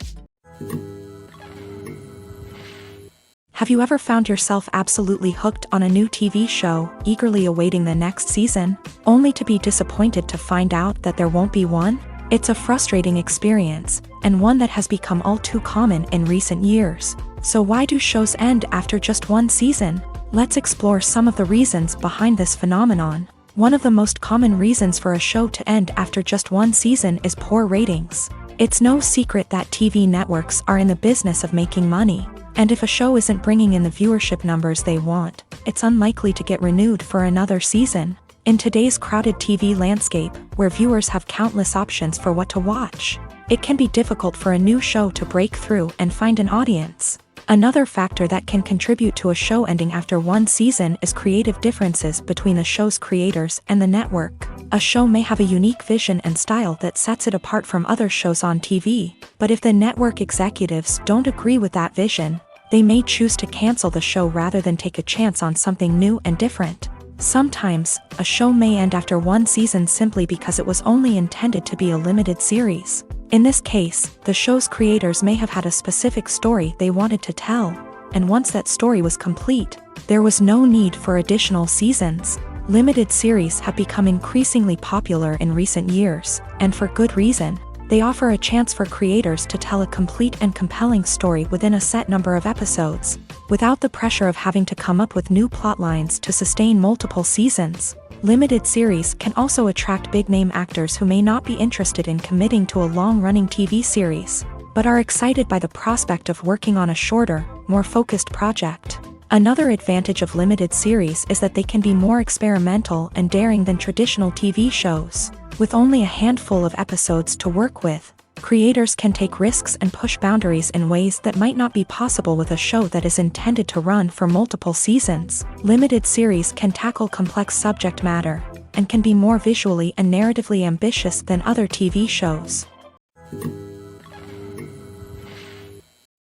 Have you ever found yourself absolutely hooked on a new TV show, eagerly awaiting the next season, only to be disappointed to find out that there won't be one? It's a frustrating experience, and one that has become all too common in recent years. So why do shows end after just one season? Let's explore some of the reasons behind this phenomenon. One of the most common reasons for a show to end after just one season is poor ratings. It's no secret that TV networks are in the business of making money, and if a show isn't bringing in the viewership numbers they want, it's unlikely to get renewed for another season. In today's crowded TV landscape, where viewers have countless options for what to watch, it can be difficult for a new show to break through and find an audience. Another factor that can contribute to a show ending after one season is creative differences between the show's creators and the network. A show may have a unique vision and style that sets it apart from other shows on TV, but if the network executives don't agree with that vision, they may choose to cancel the show rather than take a chance on something new and different. Sometimes, a show may end after one season simply because it was only intended to be a limited series. In this case, the show's creators may have had a specific story they wanted to tell, and once that story was complete, there was no need for additional seasons. Limited series have become increasingly popular in recent years, and for good reason. They offer a chance for creators to tell a complete and compelling story within a set number of episodes, without the pressure of having to come up with new plotlines to sustain multiple seasons. Limited series can also attract big-name actors who may not be interested in committing to a long-running TV series, but are excited by the prospect of working on a shorter, more focused project. Another advantage of limited series is that they can be more experimental and daring than traditional TV shows. With only a handful of episodes to work with, creators can take risks and push boundaries in ways that might not be possible with a show that is intended to run for multiple seasons. Limited series can tackle complex subject matter, and can be more visually and narratively ambitious than other TV shows.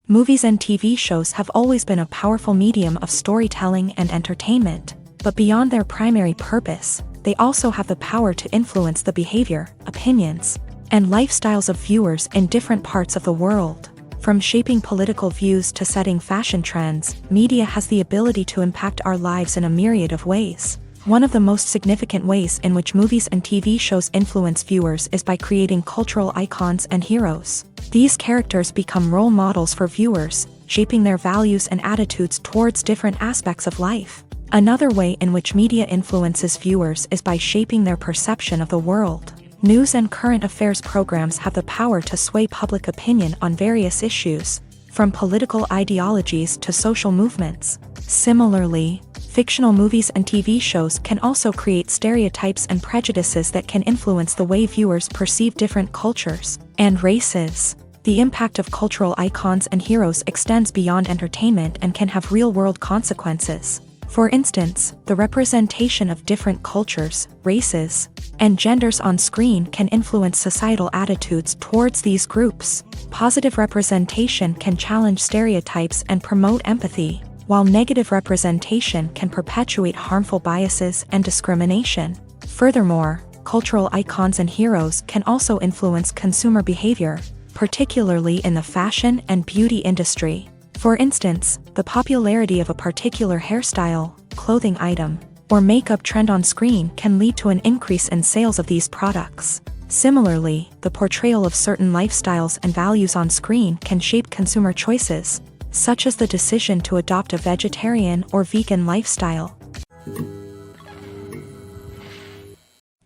Movies and TV shows have always been a powerful medium of storytelling and entertainment, but beyond their primary purpose, they also have the power to influence the behavior, opinions, and lifestyles of viewers in different parts of the world. From shaping political views to setting fashion trends, media has the ability to impact our lives in a myriad of ways. One of the most significant ways in which movies and TV shows influence viewers is by creating cultural icons and heroes. These characters become role models for viewers, shaping their values and attitudes towards different aspects of life. Another way in which media influences viewers is by shaping their perception of the world. News and current affairs programs have the power to sway public opinion on various issues, from political ideologies to social movements. Similarly, fictional movies and TV shows can also create stereotypes and prejudices that can influence the way viewers perceive different cultures and races. The impact of cultural icons and heroes extends beyond entertainment and can have real-world consequences. For instance, the representation of different cultures, races, and genders on screen can influence societal attitudes towards these groups. Positive representation can challenge stereotypes and promote empathy, while negative representation can perpetuate harmful biases and discrimination. Furthermore, cultural icons and heroes can also influence consumer behavior, particularly in the fashion and beauty industry. For instance, the popularity of a particular hairstyle, clothing item, or makeup trend on screen can lead to an increase in sales of these products. Similarly, the portrayal of certain lifestyles and values on screen can shape consumer choices, such as the decision to adopt a vegetarian or vegan lifestyle.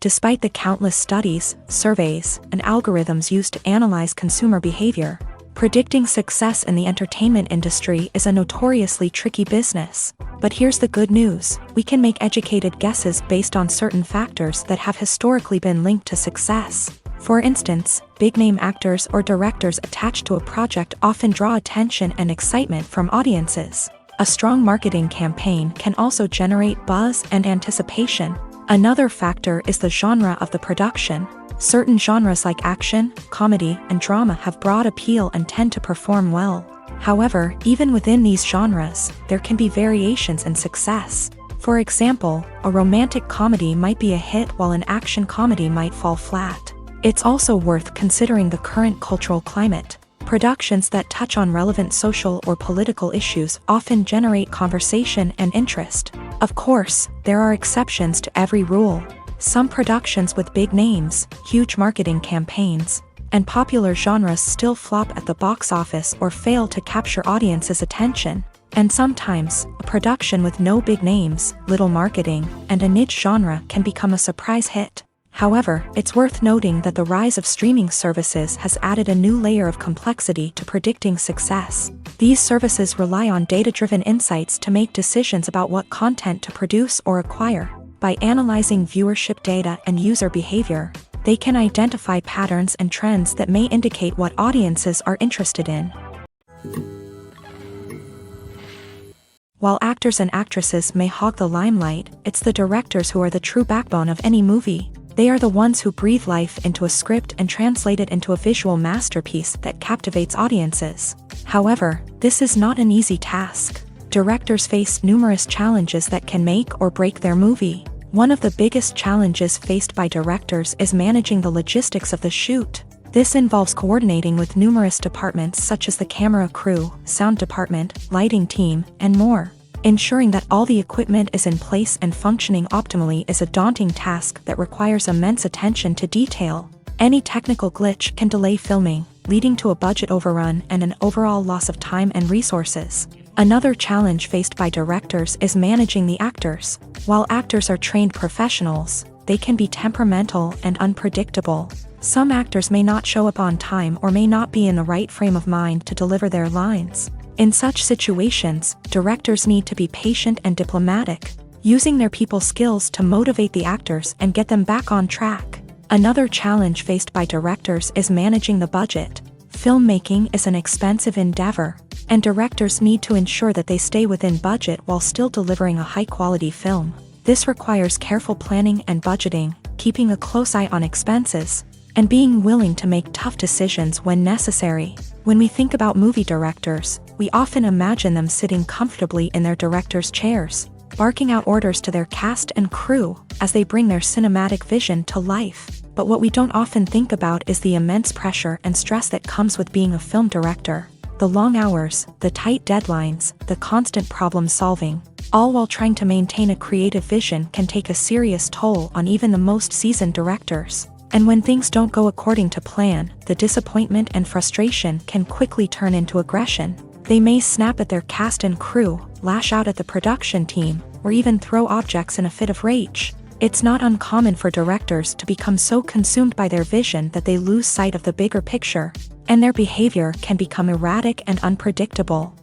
Despite the countless studies, surveys, and algorithms used to analyze consumer behavior, predicting success in the entertainment industry is a notoriously tricky business. But here's the good news: we can make educated guesses based on certain factors that have historically been linked to success. For instance, big-name actors or directors attached to a project often draw attention and excitement from audiences. A strong marketing campaign can also generate buzz and anticipation. Another factor is the genre of the production. Certain genres like action, comedy, and drama have broad appeal and tend to perform well. However, even within these genres, there can be variations in success. For example, a romantic comedy might be a hit while an action comedy might fall flat. It's also worth considering the current cultural climate. Productions that touch on relevant social or political issues often generate conversation and interest. Of course, there are exceptions to every rule. Some productions with big names, huge marketing campaigns, and popular genres still flop at the box office or fail to capture audiences' attention. And sometimes, a production with no big names, little marketing, and a niche genre can become a surprise hit. However, it's worth noting that the rise of streaming services has added a new layer of complexity to predicting success. These services rely on data-driven insights to make decisions about what content to produce or acquire. By analyzing viewership data and user behavior, they can identify patterns and trends that may indicate what audiences are interested in. While actors and actresses may hog the limelight, it's the directors who are the true backbone of any movie. They are the ones who breathe life into a script and translate it into a visual masterpiece that captivates audiences. However, this is not an easy task. Directors face numerous challenges that can make or break their movie. One of the biggest challenges faced by directors is managing the logistics of the shoot. This involves coordinating with numerous departments such as the camera crew, sound department, lighting team, and more. Ensuring that all the equipment is in place and functioning optimally is a daunting task that requires immense attention to detail. Any technical glitch can delay filming, leading to a budget overrun and an overall loss of time and resources. Another challenge faced by directors is managing the actors. While actors are trained professionals, they can be temperamental and unpredictable. Some actors may not show up on time or may not be in the right frame of mind to deliver their lines. In such situations, directors need to be patient and diplomatic, using their people skills to motivate the actors and get them back on track. Another challenge faced by directors is managing the budget. Filmmaking is an expensive endeavor, and directors need to ensure that they stay within budget while still delivering a high-quality film. This requires careful planning and budgeting, keeping a close eye on expenses, and being willing to make tough decisions when necessary. When we think about movie directors, we often imagine them sitting comfortably in their director's chairs, barking out orders to their cast and crew as they bring their cinematic vision to life. But what we don't often think about is the immense pressure and stress that comes with being a film director. The long hours, the tight deadlines, the constant problem solving, all while trying to maintain a creative vision can take a serious toll on even the most seasoned directors. And when things don't go according to plan, the disappointment and frustration can quickly turn into aggression. They may snap at their cast and crew, lash out at the production team, or even throw objects in a fit of rage. It's not uncommon for directors to become so consumed by their vision that they lose sight of the bigger picture, and their behavior can become erratic and unpredictable.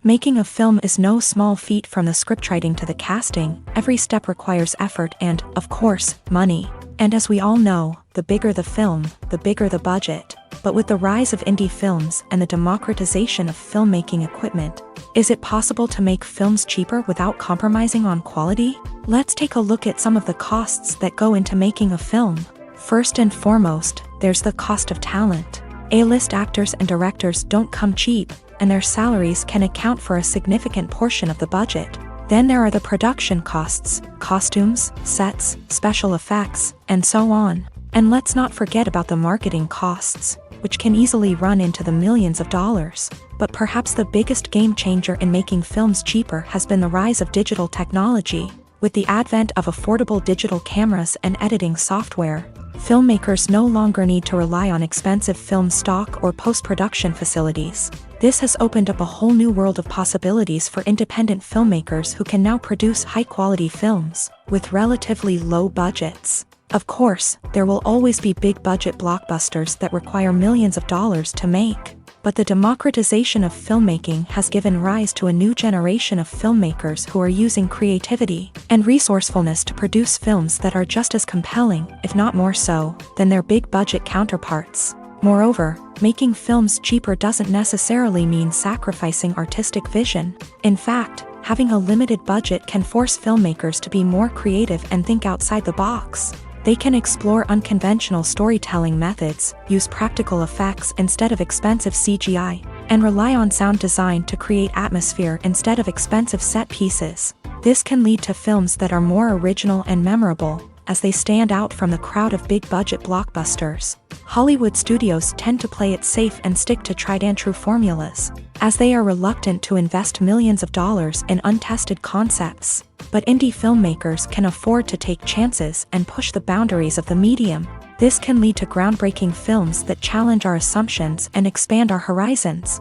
Making a film is no small feat. From the scriptwriting to the casting, every step requires effort and, of course, money. And as we all know, the bigger the film, the bigger the budget. But with the rise of indie films and the democratization of filmmaking equipment, is it possible to make films cheaper without compromising on quality? Let's take a look at some of the costs that go into making a film. First and foremost, there's the cost of talent. A-list actors and directors don't come cheap, and their salaries can account for a significant portion of the budget. Then there are the production costs, costumes, sets, special effects, and so on. And let's not forget about the marketing costs, which can easily run into the millions of dollars. But perhaps the biggest game changer in making films cheaper has been the rise of digital technology. With the advent of affordable digital cameras and editing software, filmmakers no longer need to rely on expensive film stock or post-production facilities. This has opened up a whole new world of possibilities for independent filmmakers who can now produce high-quality films with relatively low budgets. Of course, there will always be big-budget blockbusters that require millions of dollars to make. But the democratization of filmmaking has given rise to a new generation of filmmakers who are using creativity and resourcefulness to produce films that are just as compelling, if not more so, than their big-budget counterparts. Moreover, making films cheaper doesn't necessarily mean sacrificing artistic vision. In fact, having a limited budget can force filmmakers to be more creative and think outside the box. They can explore unconventional storytelling methods, use practical effects instead of expensive CGI, and rely on sound design to create atmosphere instead of expensive set pieces. This can lead to films that are more original and memorable, as they stand out from the crowd of big-budget blockbusters. Hollywood studios tend to play it safe and stick to tried-and-true formulas, as they are reluctant to invest millions of dollars in untested concepts. But indie filmmakers can afford to take chances and push the boundaries of the medium. This can lead to groundbreaking films that challenge our assumptions and expand our horizons.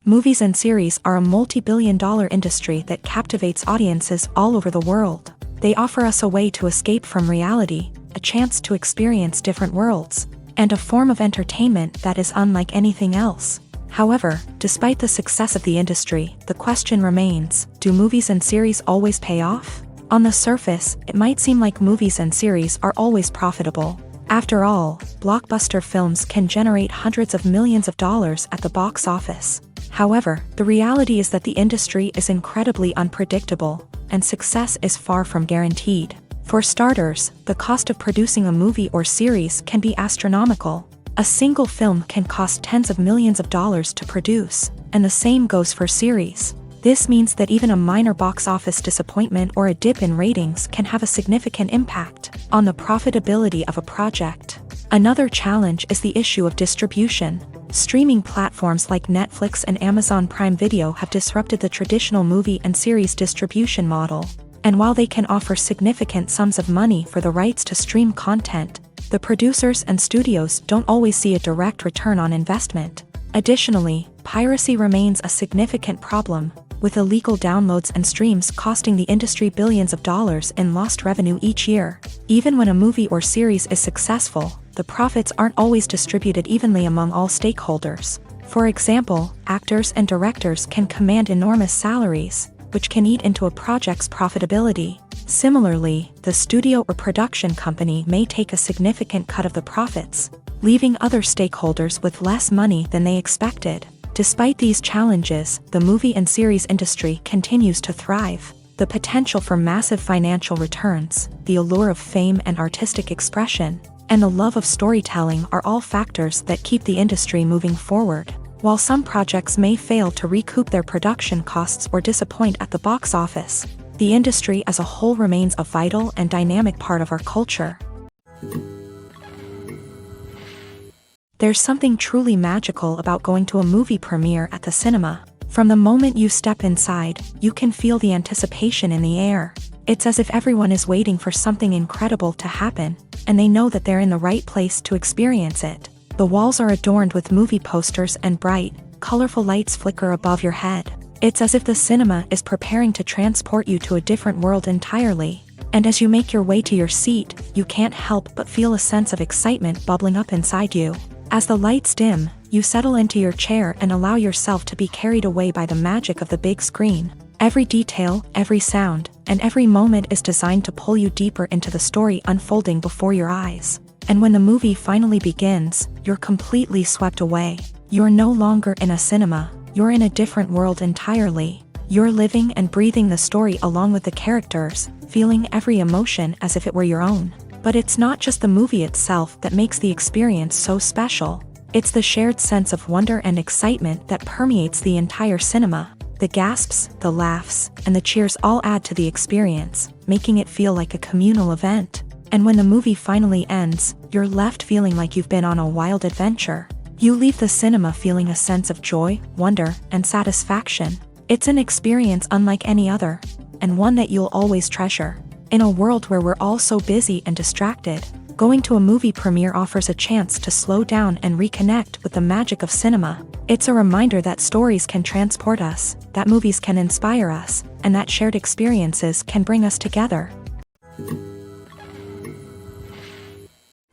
Movies and series are a multi-billion-dollar industry that captivates audiences all over the world. They offer us a way to escape from reality, a chance to experience different worlds, and a form of entertainment that is unlike anything else. However, despite the success of the industry, the question remains, do movies and series always pay off? On the surface, it might seem like movies and series are always profitable. After all, blockbuster films can generate hundreds of millions of dollars at the box office. However, the reality is that the industry is incredibly unpredictable, and success is far from guaranteed. For starters, the cost of producing a movie or series can be astronomical. A single film can cost tens of millions of dollars to produce, and the same goes for series. This means that even a minor box office disappointment or a dip in ratings can have a significant impact on the profitability of a project. Another challenge is the issue of distribution. Streaming platforms like Netflix and Amazon Prime Video have disrupted the traditional movie and series distribution model. And while they can offer significant sums of money for the rights to stream content, the producers and studios don't always see a direct return on investment. Additionally, piracy remains a significant problem, with illegal downloads and streams costing the industry billions of dollars in lost revenue each year. Even when a movie or series is successful, the profits aren't always distributed evenly among all stakeholders. For example, actors and directors can command enormous salaries, which can eat into a project's profitability. Similarly, the studio or production company may take a significant cut of the profits, leaving other stakeholders with less money than they expected. Despite these challenges, the movie and series industry continues to thrive. The potential for massive financial returns, the allure of fame and artistic expression, and the love of storytelling are all factors that keep the industry moving forward. While some projects may fail to recoup their production costs or disappoint at the box office, the industry as a whole remains a vital and dynamic part of our culture. There's something truly magical about going to a movie premiere at the cinema. From the moment you step inside, you can feel the anticipation in the air. It's as if everyone is waiting for something incredible to happen, and they know that they're in the right place to experience it. The walls are adorned with movie posters and bright, colorful lights flicker above your head. It's as if the cinema is preparing to transport you to a different world entirely. And as you make your way to your seat, you can't help but feel a sense of excitement bubbling up inside you. As the lights dim, you settle into your chair and allow yourself to be carried away by the magic of the big screen. Every detail, every sound, and every moment is designed to pull you deeper into the story unfolding before your eyes. And when the movie finally begins, you're completely swept away. You're no longer in a cinema, you're in a different world entirely. You're living and breathing the story along with the characters, feeling every emotion as if it were your own. But it's not just the movie itself that makes the experience so special. It's the shared sense of wonder and excitement that permeates the entire cinema. The gasps, the laughs, and the cheers all add to the experience, making it feel like a communal event. And when the movie finally ends, you're left feeling like you've been on a wild adventure. You leave the cinema feeling a sense of joy, wonder, and satisfaction. It's an experience unlike any other, and one that you'll always treasure. In a world where we're all so busy and distracted, going to a movie premiere offers a chance to slow down and reconnect with the magic of cinema. It's a reminder that stories can transport us, that movies can inspire us, and that shared experiences can bring us together.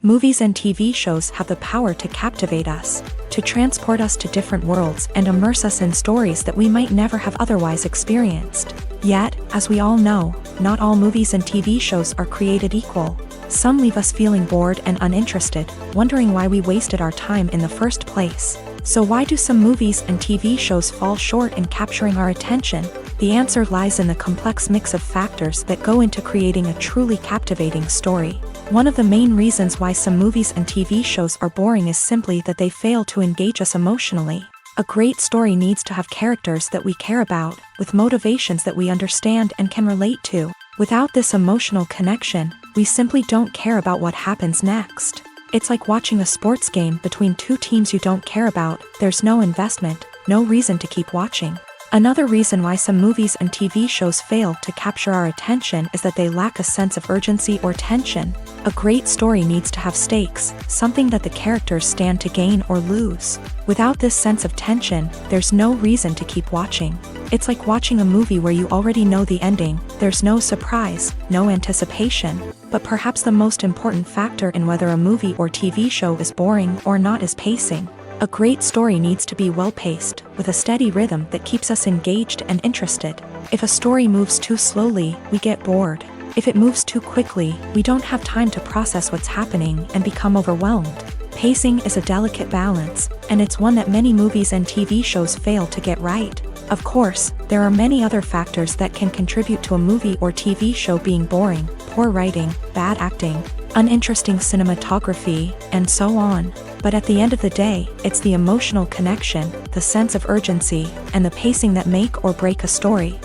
Movies and TV shows have the power to captivate us, to transport us to different worlds and immerse us in stories that we might never have otherwise experienced. Yet, as we all know, not all movies and TV shows are created equal. Some leave us feeling bored and uninterested, wondering why we wasted our time in the first place. So why do some movies and TV shows fall short in capturing our attention? The answer lies in the complex mix of factors that go into creating a truly captivating story. One of the main reasons why some movies and TV shows are boring is simply that they fail to engage us emotionally. A great story needs to have characters that we care about, with motivations that we understand and can relate to. Without this emotional connection, we simply don't care about what happens next. It's like watching a sports game between two teams you don't care about. There's no investment, no reason to keep watching. Another reason why some movies and TV shows fail to capture our attention is that they lack a sense of urgency or tension. A great story needs to have stakes, something that the characters stand to gain or lose. Without this sense of tension, there's no reason to keep watching. It's like watching a movie where you already know the ending. There's no surprise, no anticipation. But perhaps the most important factor in whether a movie or TV show is boring or not is pacing. A great story needs to be well-paced, with a steady rhythm that keeps us engaged and interested. If a story moves too slowly, we get bored. If it moves too quickly, we don't have time to process what's happening and become overwhelmed. Pacing is a delicate balance, and it's one that many movies and TV shows fail to get right. Of course, there are many other factors that can contribute to a movie or TV show being boring: poor writing, bad acting, uninteresting cinematography, and so on. But at the end of the day, it's the emotional connection, the sense of urgency, and the pacing that make or break a story.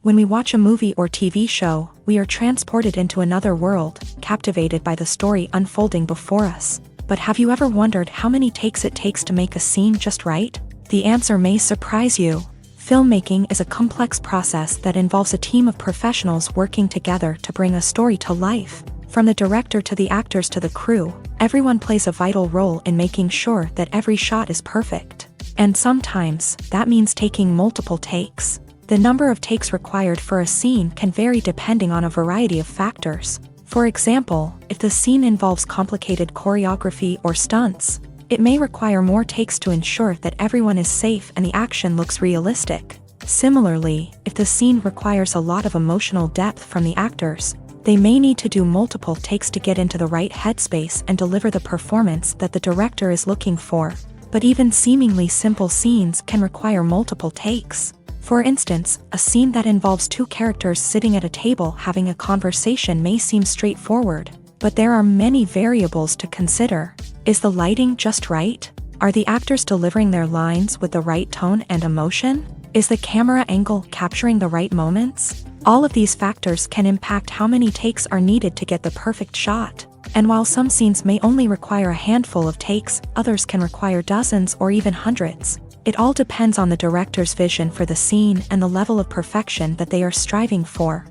When we watch a movie or TV show, we are transported into another world, captivated by the story unfolding before us. But have you ever wondered how many takes it takes to make a scene just right? The answer may surprise you. Filmmaking is a complex process that involves a team of professionals working together to bring a story to life. From the director to the actors to the crew, everyone plays a vital role in making sure that every shot is perfect. And sometimes, that means taking multiple takes. The number of takes required for a scene can vary depending on a variety of factors. For example, if the scene involves complicated choreography or stunts, it may require more takes to ensure that everyone is safe and the action looks realistic. Similarly, if the scene requires a lot of emotional depth from the actors, they may need to do multiple takes to get into the right headspace and deliver the performance that the director is looking for. But even seemingly simple scenes can require multiple takes. For instance, a scene that involves two characters sitting at a table having a conversation may seem straightforward, but there are many variables to consider. Is the lighting just right? Are the actors delivering their lines with the right tone and emotion? Is the camera angle capturing the right moments? All of these factors can impact how many takes are needed to get the perfect shot. And while some scenes may only require a handful of takes, others can require dozens or even hundreds. It all depends on the director's vision for the scene and the level of perfection that they are striving for.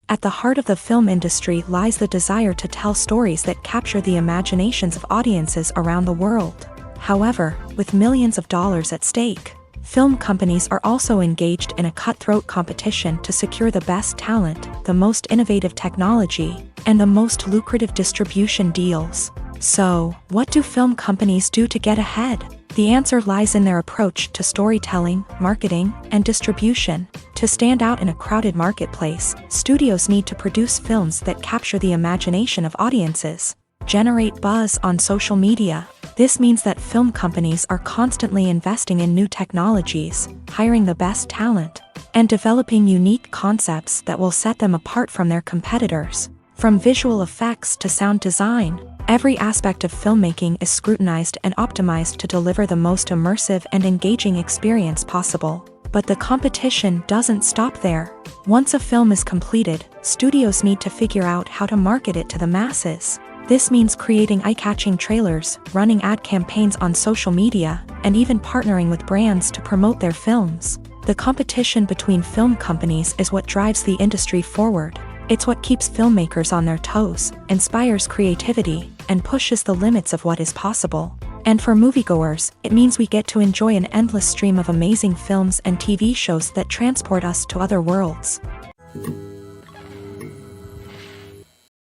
At the heart of the film industry lies the desire to tell stories that capture the imaginations of audiences around the world. However, with millions of dollars at stake, film companies are also engaged in a cutthroat competition to secure the best talent, the most innovative technology, and the most lucrative distribution deals. So, what do film companies do to get ahead? The answer lies in their approach to storytelling, marketing, and distribution. To stand out in a crowded marketplace, studios need to produce films that capture the imagination of audiences, generate buzz on social media. This means that film companies are constantly investing in new technologies, hiring the best talent, and developing unique concepts that will set them apart from their competitors. From visual effects to sound design, every aspect of filmmaking is scrutinized and optimized to deliver the most immersive and engaging experience possible. But the competition doesn't stop there. Once a film is completed, studios need to figure out how to market it to the masses. This means creating eye-catching trailers, running ad campaigns on social media, and even partnering with brands to promote their films. The competition between film companies is what drives the industry forward. It's what keeps filmmakers on their toes, inspires creativity, and pushes the limits of what is possible. And for moviegoers, it means we get to enjoy an endless stream of amazing films and TV shows that transport us to other worlds.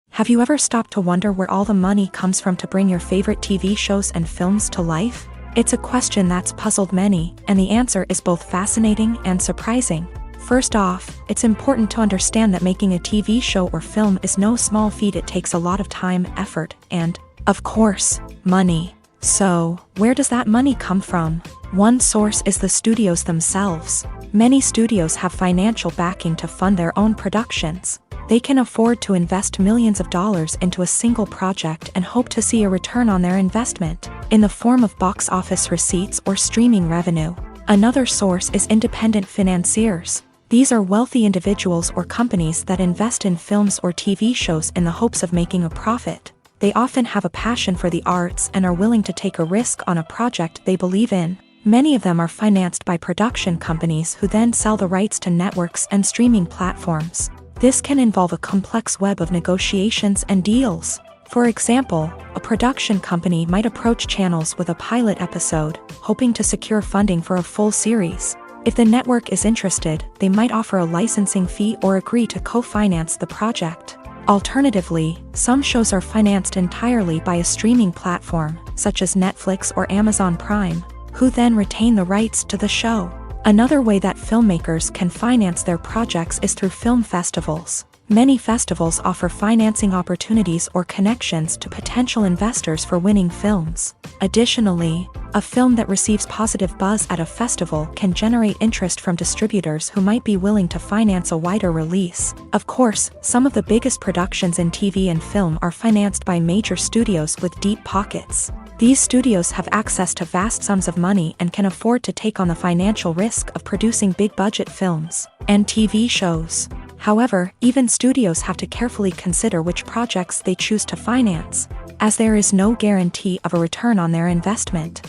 Have you ever stopped to wonder where all the money comes from to bring your favorite TV shows and films to life? It's a question that's puzzled many, and the answer is both fascinating and surprising. First off, it's important to understand that making a TV show or film is no small feat. It takes a lot of time, effort, and, of course, money. So, where does that money come from? One source is the studios themselves. Many studios have financial backing to fund their own productions. They can afford to invest millions of dollars into a single project and hope to see a return on their investment, in the form of box office receipts or streaming revenue. Another source is independent financiers. These are wealthy individuals or companies that invest in films or TV shows in the hopes of making a profit. They often have a passion for the arts and are willing to take a risk on a project they believe in. Many of them are financed by production companies who then sell the rights to networks and streaming platforms. This can involve a complex web of negotiations and deals. For example, a production company might approach channels with a pilot episode, hoping to secure funding for a full series. If the network is interested, they might offer a licensing fee or agree to co-finance the project. Alternatively, some shows are financed entirely by a streaming platform, such as Netflix or Amazon Prime, who then retain the rights to the show. Another way that filmmakers can finance their projects is through film festivals. Many festivals offer financing opportunities or connections to potential investors for winning films. Additionally, a film that receives positive buzz at a festival can generate interest from distributors who might be willing to finance a wider release. Of course, some of the biggest productions in TV and film are financed by major studios with deep pockets. These studios have access to vast sums of money and can afford to take on the financial risk of producing big-budget films and TV shows. However, even studios have to carefully consider which projects they choose to finance, as there is no guarantee of a return on their investment.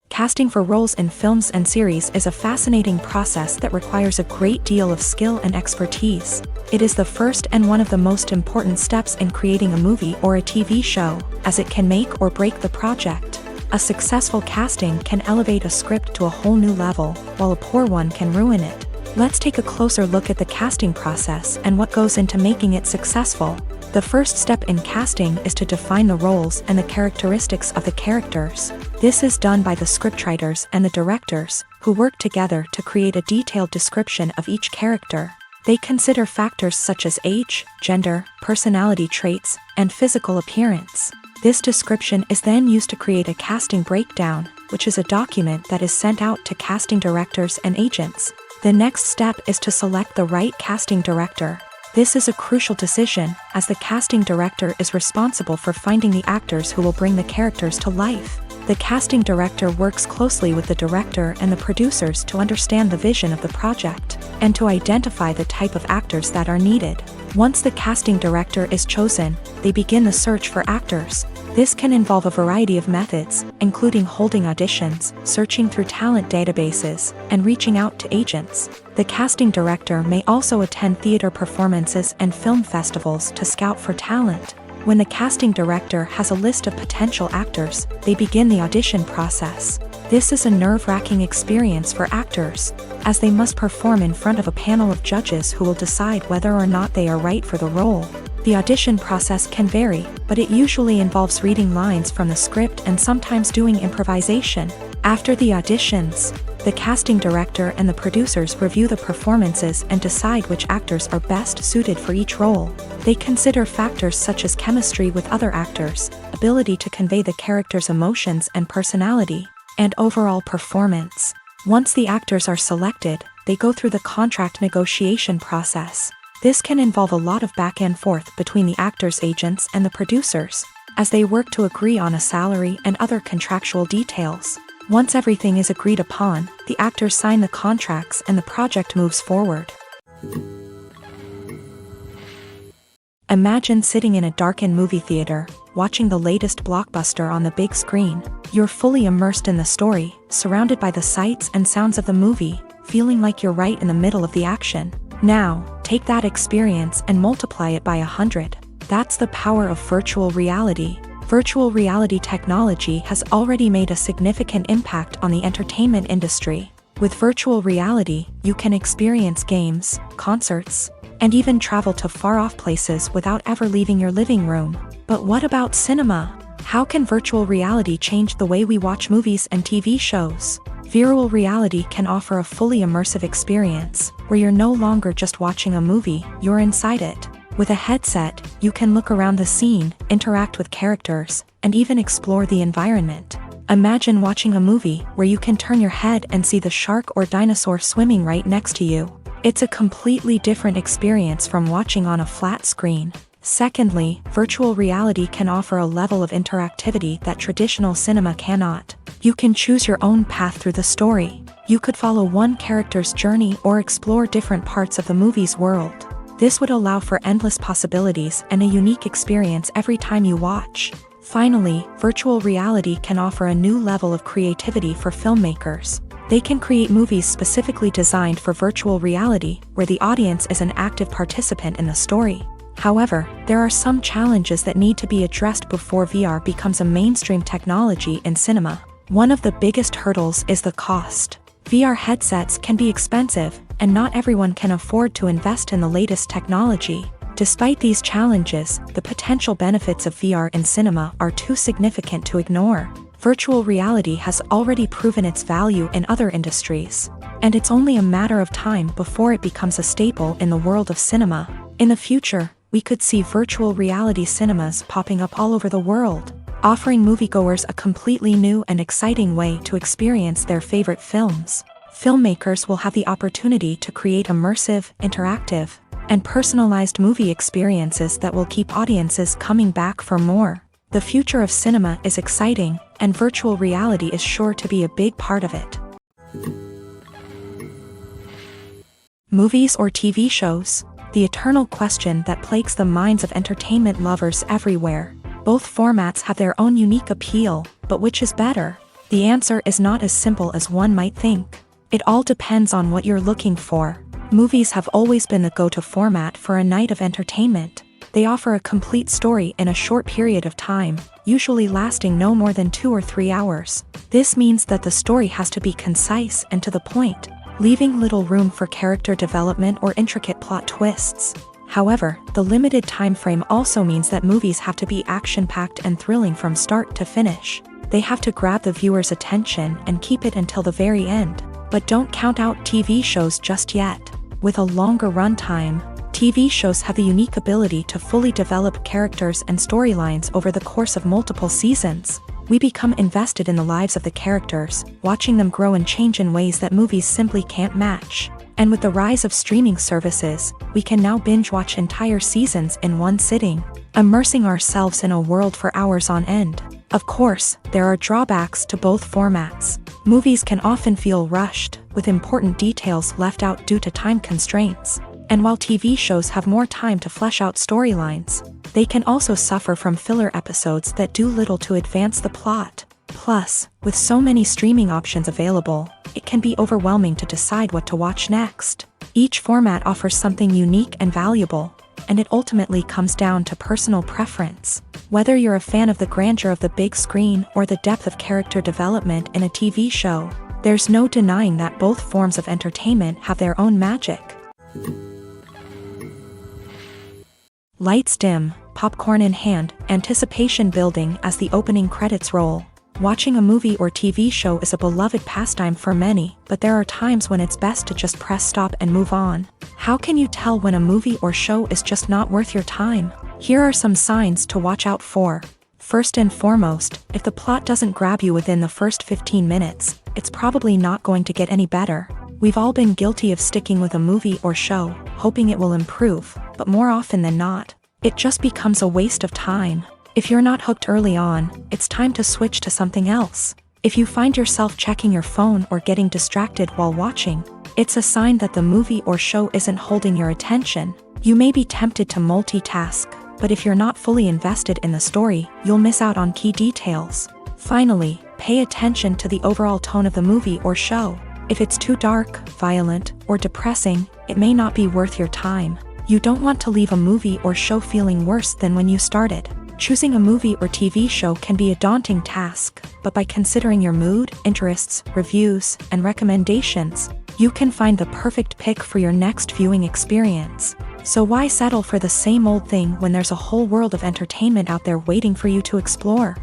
Casting for roles in films and series is a fascinating process that requires a great deal of skill and expertise. It is the first and one of the most important steps in creating a movie or a TV show, as it can make or break the project. A successful casting can elevate a script to a whole new level, while a poor one can ruin it. Let's take a closer look at the casting process and what goes into making it successful. The first step in casting is to define the roles and the characteristics of the characters. This is done by the scriptwriters and the directors, who work together to create a detailed description of each character. They consider factors such as age, gender, personality traits, and physical appearance. This description is then used to create a casting breakdown, which is a document that is sent out to casting directors and agents. The next step is to select the right casting director. This is a crucial decision, as the casting director is responsible for finding the actors who will bring the characters to life. The casting director works closely with the director and the producers to understand the vision of the project, and to identify the type of actors that are needed. Once the casting director is chosen, they begin the search for actors. This can involve a variety of methods, including holding auditions, searching through talent databases, and reaching out to agents. The casting director may also attend theater performances and film festivals to scout for talent. When the casting director has a list of potential actors, they begin the audition process. This is a nerve-wracking experience for actors, as they must perform in front of a panel of judges who will decide whether or not they are right for the role. The audition process can vary, but it usually involves reading lines from the script and sometimes doing improvisation. After the auditions, the casting director and the producers review the performances and decide which actors are best suited for each role. They consider factors such as chemistry with other actors, ability to convey the character's emotions and personality, and overall performance. Once the actors are selected, they go through the contract negotiation process. This can involve a lot of back and forth between the actors' agents and the producers, as they work to agree on a salary and other contractual details. Once everything is agreed upon, the actors sign the contracts and the project moves forward. Imagine sitting in a darkened movie theater, watching the latest blockbuster on the big screen. You're fully immersed in the story, surrounded by the sights and sounds of the movie, feeling like you're right in the middle of the action. Now, take that experience and multiply it by 100. That's the power of virtual reality. Virtual reality technology has already made a significant impact on the entertainment industry. With virtual reality, you can experience games, concerts, and even travel to far-off places without ever leaving your living room. But what about cinema? How can virtual reality change the way we watch movies and TV shows? Virtual reality can offer a fully immersive experience, where you're no longer just watching a movie, you're inside it. With a headset, you can look around the scene, interact with characters, and even explore the environment. Imagine watching a movie where you can turn your head and see the shark or dinosaur swimming right next to you. It's a completely different experience from watching on a flat screen. Secondly, virtual reality can offer a level of interactivity that traditional cinema cannot. You can choose your own path through the story. You could follow one character's journey or explore different parts of the movie's world. This would allow for endless possibilities and a unique experience every time you watch. Finally, virtual reality can offer a new level of creativity for filmmakers. They can create movies specifically designed for virtual reality, where the audience is an active participant in the story. However, there are some challenges that need to be addressed before VR becomes a mainstream technology in cinema. One of the biggest hurdles is the cost. VR headsets can be expensive, and not everyone can afford to invest in the latest technology. Despite these challenges, the potential benefits of VR in cinema are too significant to ignore. Virtual reality has already proven its value in other industries. and it's only a matter of time before it becomes a staple in the world of cinema. In the future, we could see virtual reality cinemas popping up all over the world, offering moviegoers a completely new and exciting way to experience their favorite films. Filmmakers will have the opportunity to create immersive, interactive, and personalized movie experiences that will keep audiences coming back for more. The future of cinema is exciting, and virtual reality is sure to be a big part of it. Movies or TV shows? The eternal question that plagues the minds of entertainment lovers everywhere. Both formats have their own unique appeal, but which is better? The answer is not as simple as one might think. It all depends on what you're looking for. Movies have always been the go-to format for a night of entertainment. They offer a complete story in a short period of time, usually lasting no more than 2 or 3 hours. This means that the story has to be concise and to the point, leaving little room for character development or intricate plot twists. However, the limited time frame also means that movies have to be action-packed and thrilling from start to finish. They have to grab the viewer's attention and keep it until the very end. But don't count out TV shows just yet. With a longer runtime, TV shows have the unique ability to fully develop characters and storylines over the course of multiple seasons. We become invested in the lives of the characters, watching them grow and change in ways that movies simply can't match. And with the rise of streaming services, we can now binge-watch entire seasons in one sitting, immersing ourselves in a world for hours on end. Of course, there are drawbacks to both formats. Movies can often feel rushed, with important details left out due to time constraints. And while TV shows have more time to flesh out storylines, they can also suffer from filler episodes that do little to advance the plot. Plus, with so many streaming options available, it can be overwhelming to decide what to watch next. Each format offers something unique and valuable, and it ultimately comes down to personal preference. Whether you're a fan of the grandeur of the big screen or the depth of character development in a TV show, there's no denying that both forms of entertainment have their own magic. Lights dim, popcorn in hand, anticipation building as the opening credits roll. Watching a movie or TV show is a beloved pastime for many, but there are times when it's best to just press stop and move on. How can you tell when a movie or show is just not worth your time? Here are some signs to watch out for. First and foremost, if the plot doesn't grab you within the first 15 minutes, it's probably not going to get any better. We've all been guilty of sticking with a movie or show, hoping it will improve, but more often than not, it just becomes a waste of time. If you're not hooked early on, it's time to switch to something else. If you find yourself checking your phone or getting distracted while watching, it's a sign that the movie or show isn't holding your attention. You may be tempted to multitask, but if you're not fully invested in the story, you'll miss out on key details. Finally, pay attention to the overall tone of the movie or show. If it's too dark, violent, or depressing, it may not be worth your time. You don't want to leave a movie or show feeling worse than when you started. Choosing a movie or TV show can be a daunting task, but by considering your mood, interests, reviews, and recommendations, you can find the perfect pick for your next viewing experience. So why settle for the same old thing when there's a whole world of entertainment out there waiting for you to explore?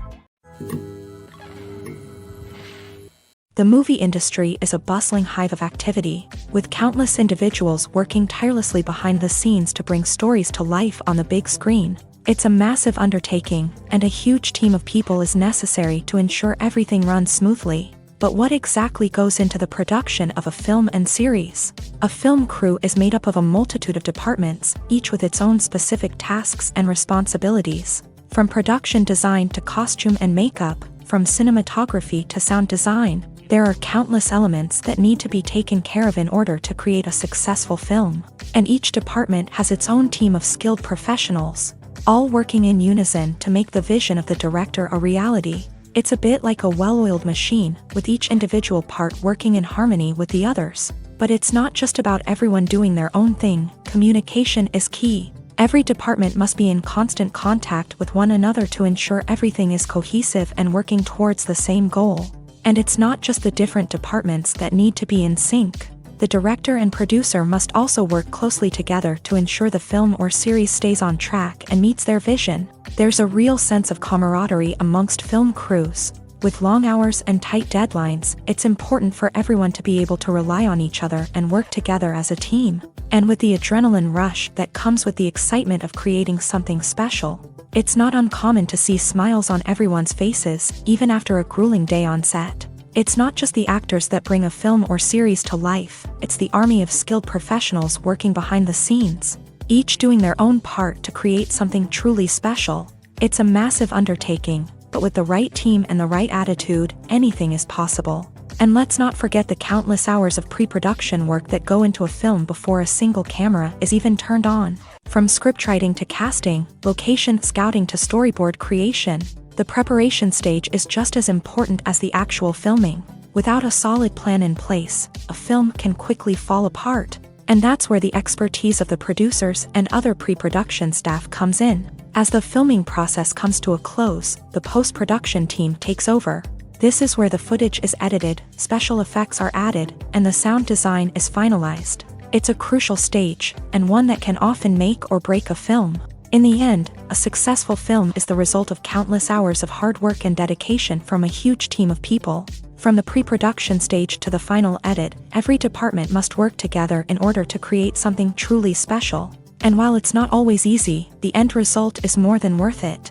The movie industry is a bustling hive of activity, with countless individuals working tirelessly behind the scenes to bring stories to life on the big screen. It's a massive undertaking, and a huge team of people is necessary to ensure everything runs smoothly. But what exactly goes into the production of a film and series? A film crew is made up of a multitude of departments, each with its own specific tasks and responsibilities. From production design to costume and makeup, from cinematography to sound design, there are countless elements that need to be taken care of in order to create a successful film. And each department has its own team of skilled professionals, all working in unison to make the vision of the director a reality. It's a bit like a well-oiled machine, with each individual part working in harmony with the others. But it's not just about everyone doing their own thing. Communication is key. Every department must be in constant contact with one another to ensure everything is cohesive and working towards the same goal. And it's not just the different departments that need to be in sync. The director and producer must also work closely together to ensure the film or series stays on track and meets their vision. There's a real sense of camaraderie amongst film crews. With long hours and tight deadlines, it's important for everyone to be able to rely on each other and work together as a team. And with the adrenaline rush that comes with the excitement of creating something special, it's not uncommon to see smiles on everyone's faces, even after a grueling day on set. It's not just the actors that bring a film or series to life, it's the army of skilled professionals working behind the scenes, each doing their own part to create something truly special. It's a massive undertaking, but with the right team and the right attitude, anything is possible. And let's not forget the countless hours of pre-production work that go into a film before a single camera is even turned on. From scriptwriting to casting, location scouting to storyboard creation, the preparation stage is just as important as the actual filming. Without a solid plan in place, a film can quickly fall apart. And that's where the expertise of the producers and other pre-production staff comes in. As the filming process comes to a close, the post-production team takes over. This is where the footage is edited, special effects are added, and the sound design is finalized. It's a crucial stage, and one that can often make or break a film. In the end, a successful film is the result of countless hours of hard work and dedication from a huge team of people. From the pre-production stage to the final edit, every department must work together in order to create something truly special. And while it's not always easy, the end result is more than worth it.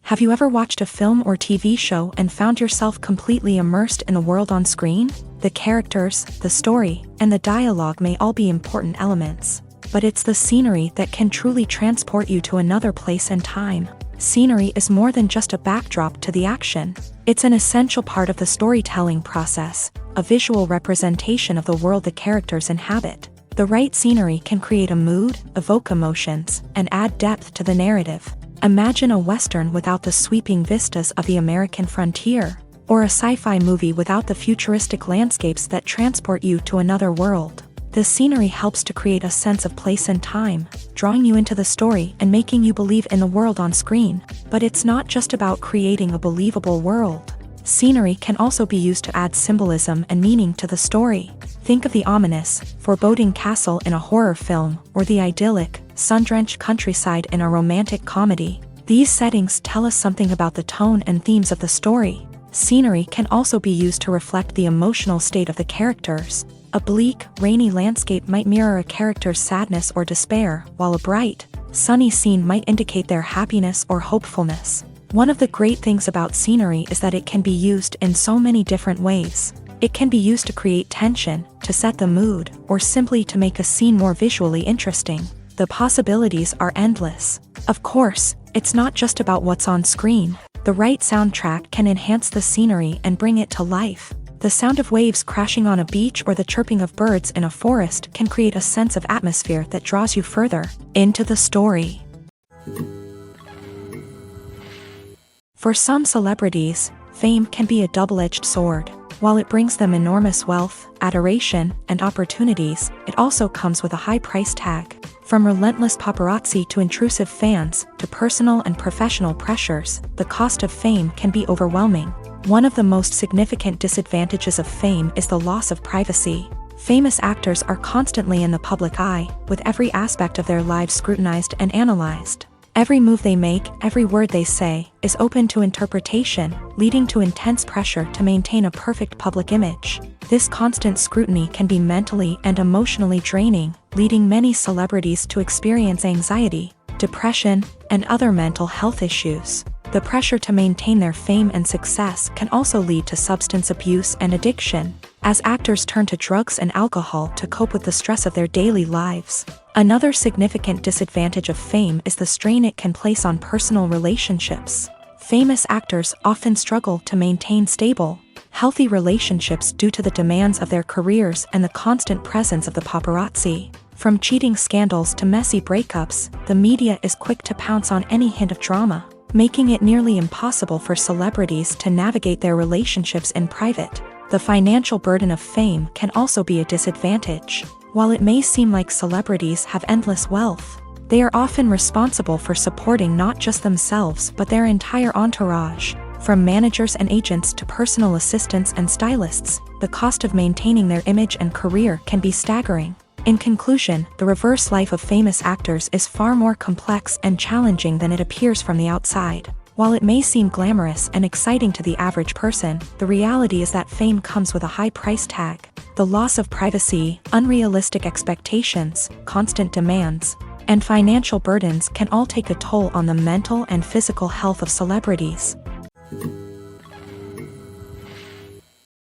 Have you ever watched a film or TV show and found yourself completely immersed in the world on screen? The characters, the story, and the dialogue may all be important elements, but it's the scenery that can truly transport you to another place and time. Scenery is more than just a backdrop to the action. It's an essential part of the storytelling process, a visual representation of the world the characters inhabit. The right scenery can create a mood, evoke emotions, and add depth to the narrative. Imagine a Western without the sweeping vistas of the American frontier, or a sci-fi movie without the futuristic landscapes that transport you to another world. The scenery helps to create a sense of place and time, drawing you into the story and making you believe in the world on screen. But it's not just about creating a believable world. Scenery can also be used to add symbolism and meaning to the story. Think of the ominous, foreboding castle in a horror film, or the idyllic, sun-drenched countryside in a romantic comedy. These settings tell us something about the tone and themes of the story. Scenery can also be used to reflect the emotional state of the characters. A bleak, rainy landscape might mirror a character's sadness or despair, while a bright, sunny scene might indicate their happiness or hopefulness. One of the great things about scenery is that it can be used in so many different ways. It can be used to create tension, to set the mood, or simply to make a scene more visually interesting. The possibilities are endless. Of course, it's not just about what's on screen. The right soundtrack can enhance the scenery and bring it to life. The sound of waves crashing on a beach or the chirping of birds in a forest can create a sense of atmosphere that draws you further into the story. For some celebrities, fame can be a double-edged sword. While it brings them enormous wealth, adoration, and opportunities, it also comes with a high price tag. From relentless paparazzi to intrusive fans, to personal and professional pressures, the cost of fame can be overwhelming. One of the most significant disadvantages of fame is the loss of privacy. Famous actors are constantly in the public eye, with every aspect of their lives scrutinized and analyzed. Every move they make, every word they say, is open to interpretation, leading to intense pressure to maintain a perfect public image. This constant scrutiny can be mentally and emotionally draining, leading many celebrities to experience anxiety, depression, and other mental health issues. The pressure to maintain their fame and success can also lead to substance abuse and addiction, as actors turn to drugs and alcohol to cope with the stress of their daily lives. Another significant disadvantage of fame is the strain it can place on personal relationships. Famous actors often struggle to maintain stable, healthy relationships due to the demands of their careers and the constant presence of the paparazzi. From cheating scandals to messy breakups, the media is quick to pounce on any hint of drama, making it nearly impossible for celebrities to navigate their relationships in private. The financial burden of fame can also be a disadvantage. While it may seem like celebrities have endless wealth, they are often responsible for supporting not just themselves but their entire entourage. From managers and agents to personal assistants and stylists, the cost of maintaining their image and career can be staggering. In conclusion, the reverse life of famous actors is far more complex and challenging than it appears from the outside. While it may seem glamorous and exciting to the average person, the reality is that fame comes with a high price tag. The loss of privacy, unrealistic expectations, constant demands, and financial burdens can all take a toll on the mental and physical health of celebrities.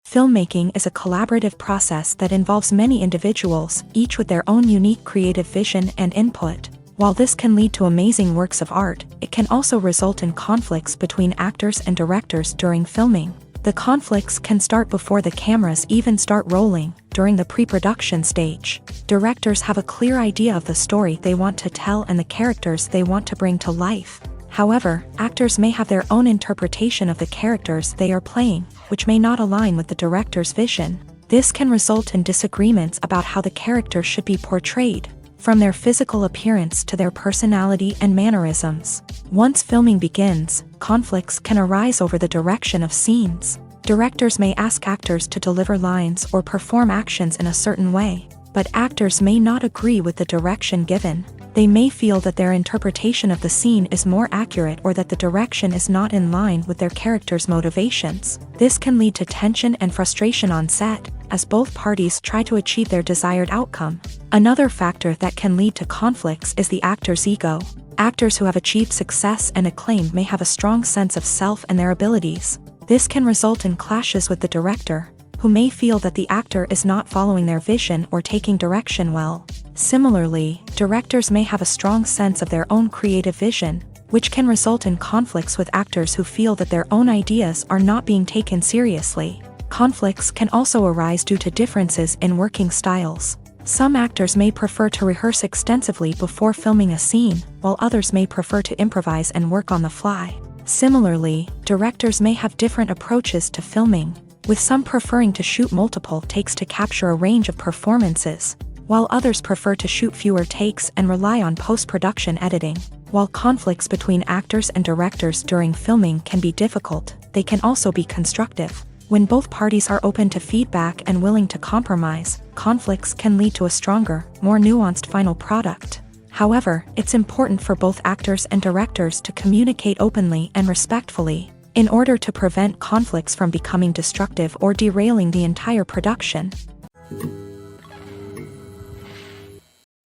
Filmmaking is a collaborative process that involves many individuals, each with their own unique creative vision and input. While this can lead to amazing works of art, it can also result in conflicts between actors and directors during filming. The conflicts can start before the cameras even start rolling, during the pre-production stage. Directors have a clear idea of the story they want to tell and the characters they want to bring to life. However, actors may have their own interpretation of the characters they are playing, which may not align with the director's vision. This can result in disagreements about how the character should be portrayed, from their physical appearance to their personality and mannerisms. Once filming begins, conflicts can arise over the direction of scenes. Directors may ask actors to deliver lines or perform actions in a certain way, but actors may not agree with the direction given. They may feel that their interpretation of the scene is more accurate or that the direction is not in line with their character's motivations. This can lead to tension and frustration on set, as both parties try to achieve their desired outcome. Another factor that can lead to conflicts is the actor's ego. Actors who have achieved success and acclaim may have a strong sense of self and their abilities. This can result in clashes with the director, who may feel that the actor is not following their vision or taking direction well. Similarly, directors may have a strong sense of their own creative vision, which can result in conflicts with actors who feel that their own ideas are not being taken seriously. Conflicts can also arise due to differences in working styles. Some actors may prefer to rehearse extensively before filming a scene, while others may prefer to improvise and work on the fly. Similarly, directors may have different approaches to filming, with some preferring to shoot multiple takes to capture a range of performances, while others prefer to shoot fewer takes and rely on post-production editing. While conflicts between actors and directors during filming can be difficult, they can also be constructive. When both parties are open to feedback and willing to compromise, conflicts can lead to a stronger, more nuanced final product. However, it's important for both actors and directors to communicate openly and respectfully, in order to prevent conflicts from becoming destructive or derailing the entire production.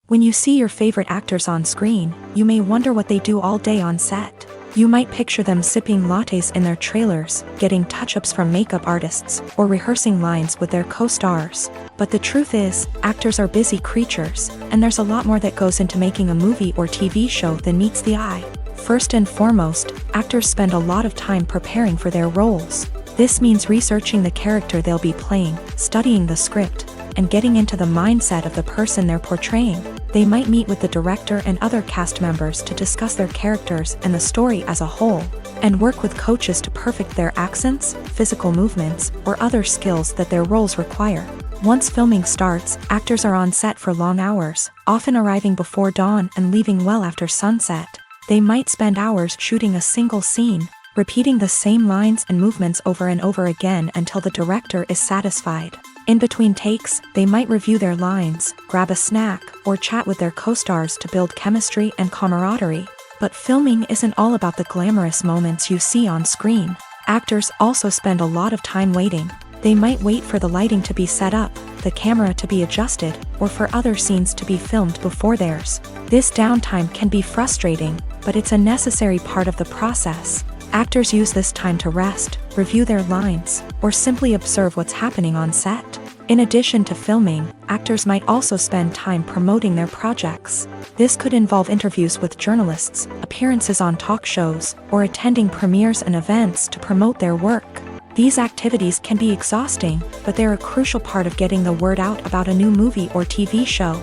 When you see your favorite actors on screen, you may wonder what they do all day on set. You might picture them sipping lattes in their trailers, getting touch-ups from makeup artists, or rehearsing lines with their co-stars. But the truth is, actors are busy creatures, and there's a lot more that goes into making a movie or TV show than meets the eye. First and foremost, actors spend a lot of time preparing for their roles. This means researching the character they'll be playing, studying the script, and getting into the mindset of the person they're portraying. They might meet with the director and other cast members to discuss their characters and the story as a whole, and work with coaches to perfect their accents, physical movements, or other skills that their roles require. Once filming starts, actors are on set for long hours, often arriving before dawn and leaving well after sunset. They might spend hours shooting a single scene, repeating the same lines and movements over and over again until the director is satisfied. In between takes, they might review their lines, grab a snack, or chat with their co-stars to build chemistry and camaraderie. But filming isn't all about the glamorous moments you see on screen. Actors also spend a lot of time waiting. They might wait for the lighting to be set up, the camera to be adjusted, or for other scenes to be filmed before theirs. This downtime can be frustrating, but it's a necessary part of the process. Actors use this time to rest, review their lines, or simply observe what's happening on set. In addition to filming, actors might also spend time promoting their projects. This could involve interviews with journalists, appearances on talk shows, or attending premieres and events to promote their work. These activities can be exhausting, but they're a crucial part of getting the word out about a new movie or TV show.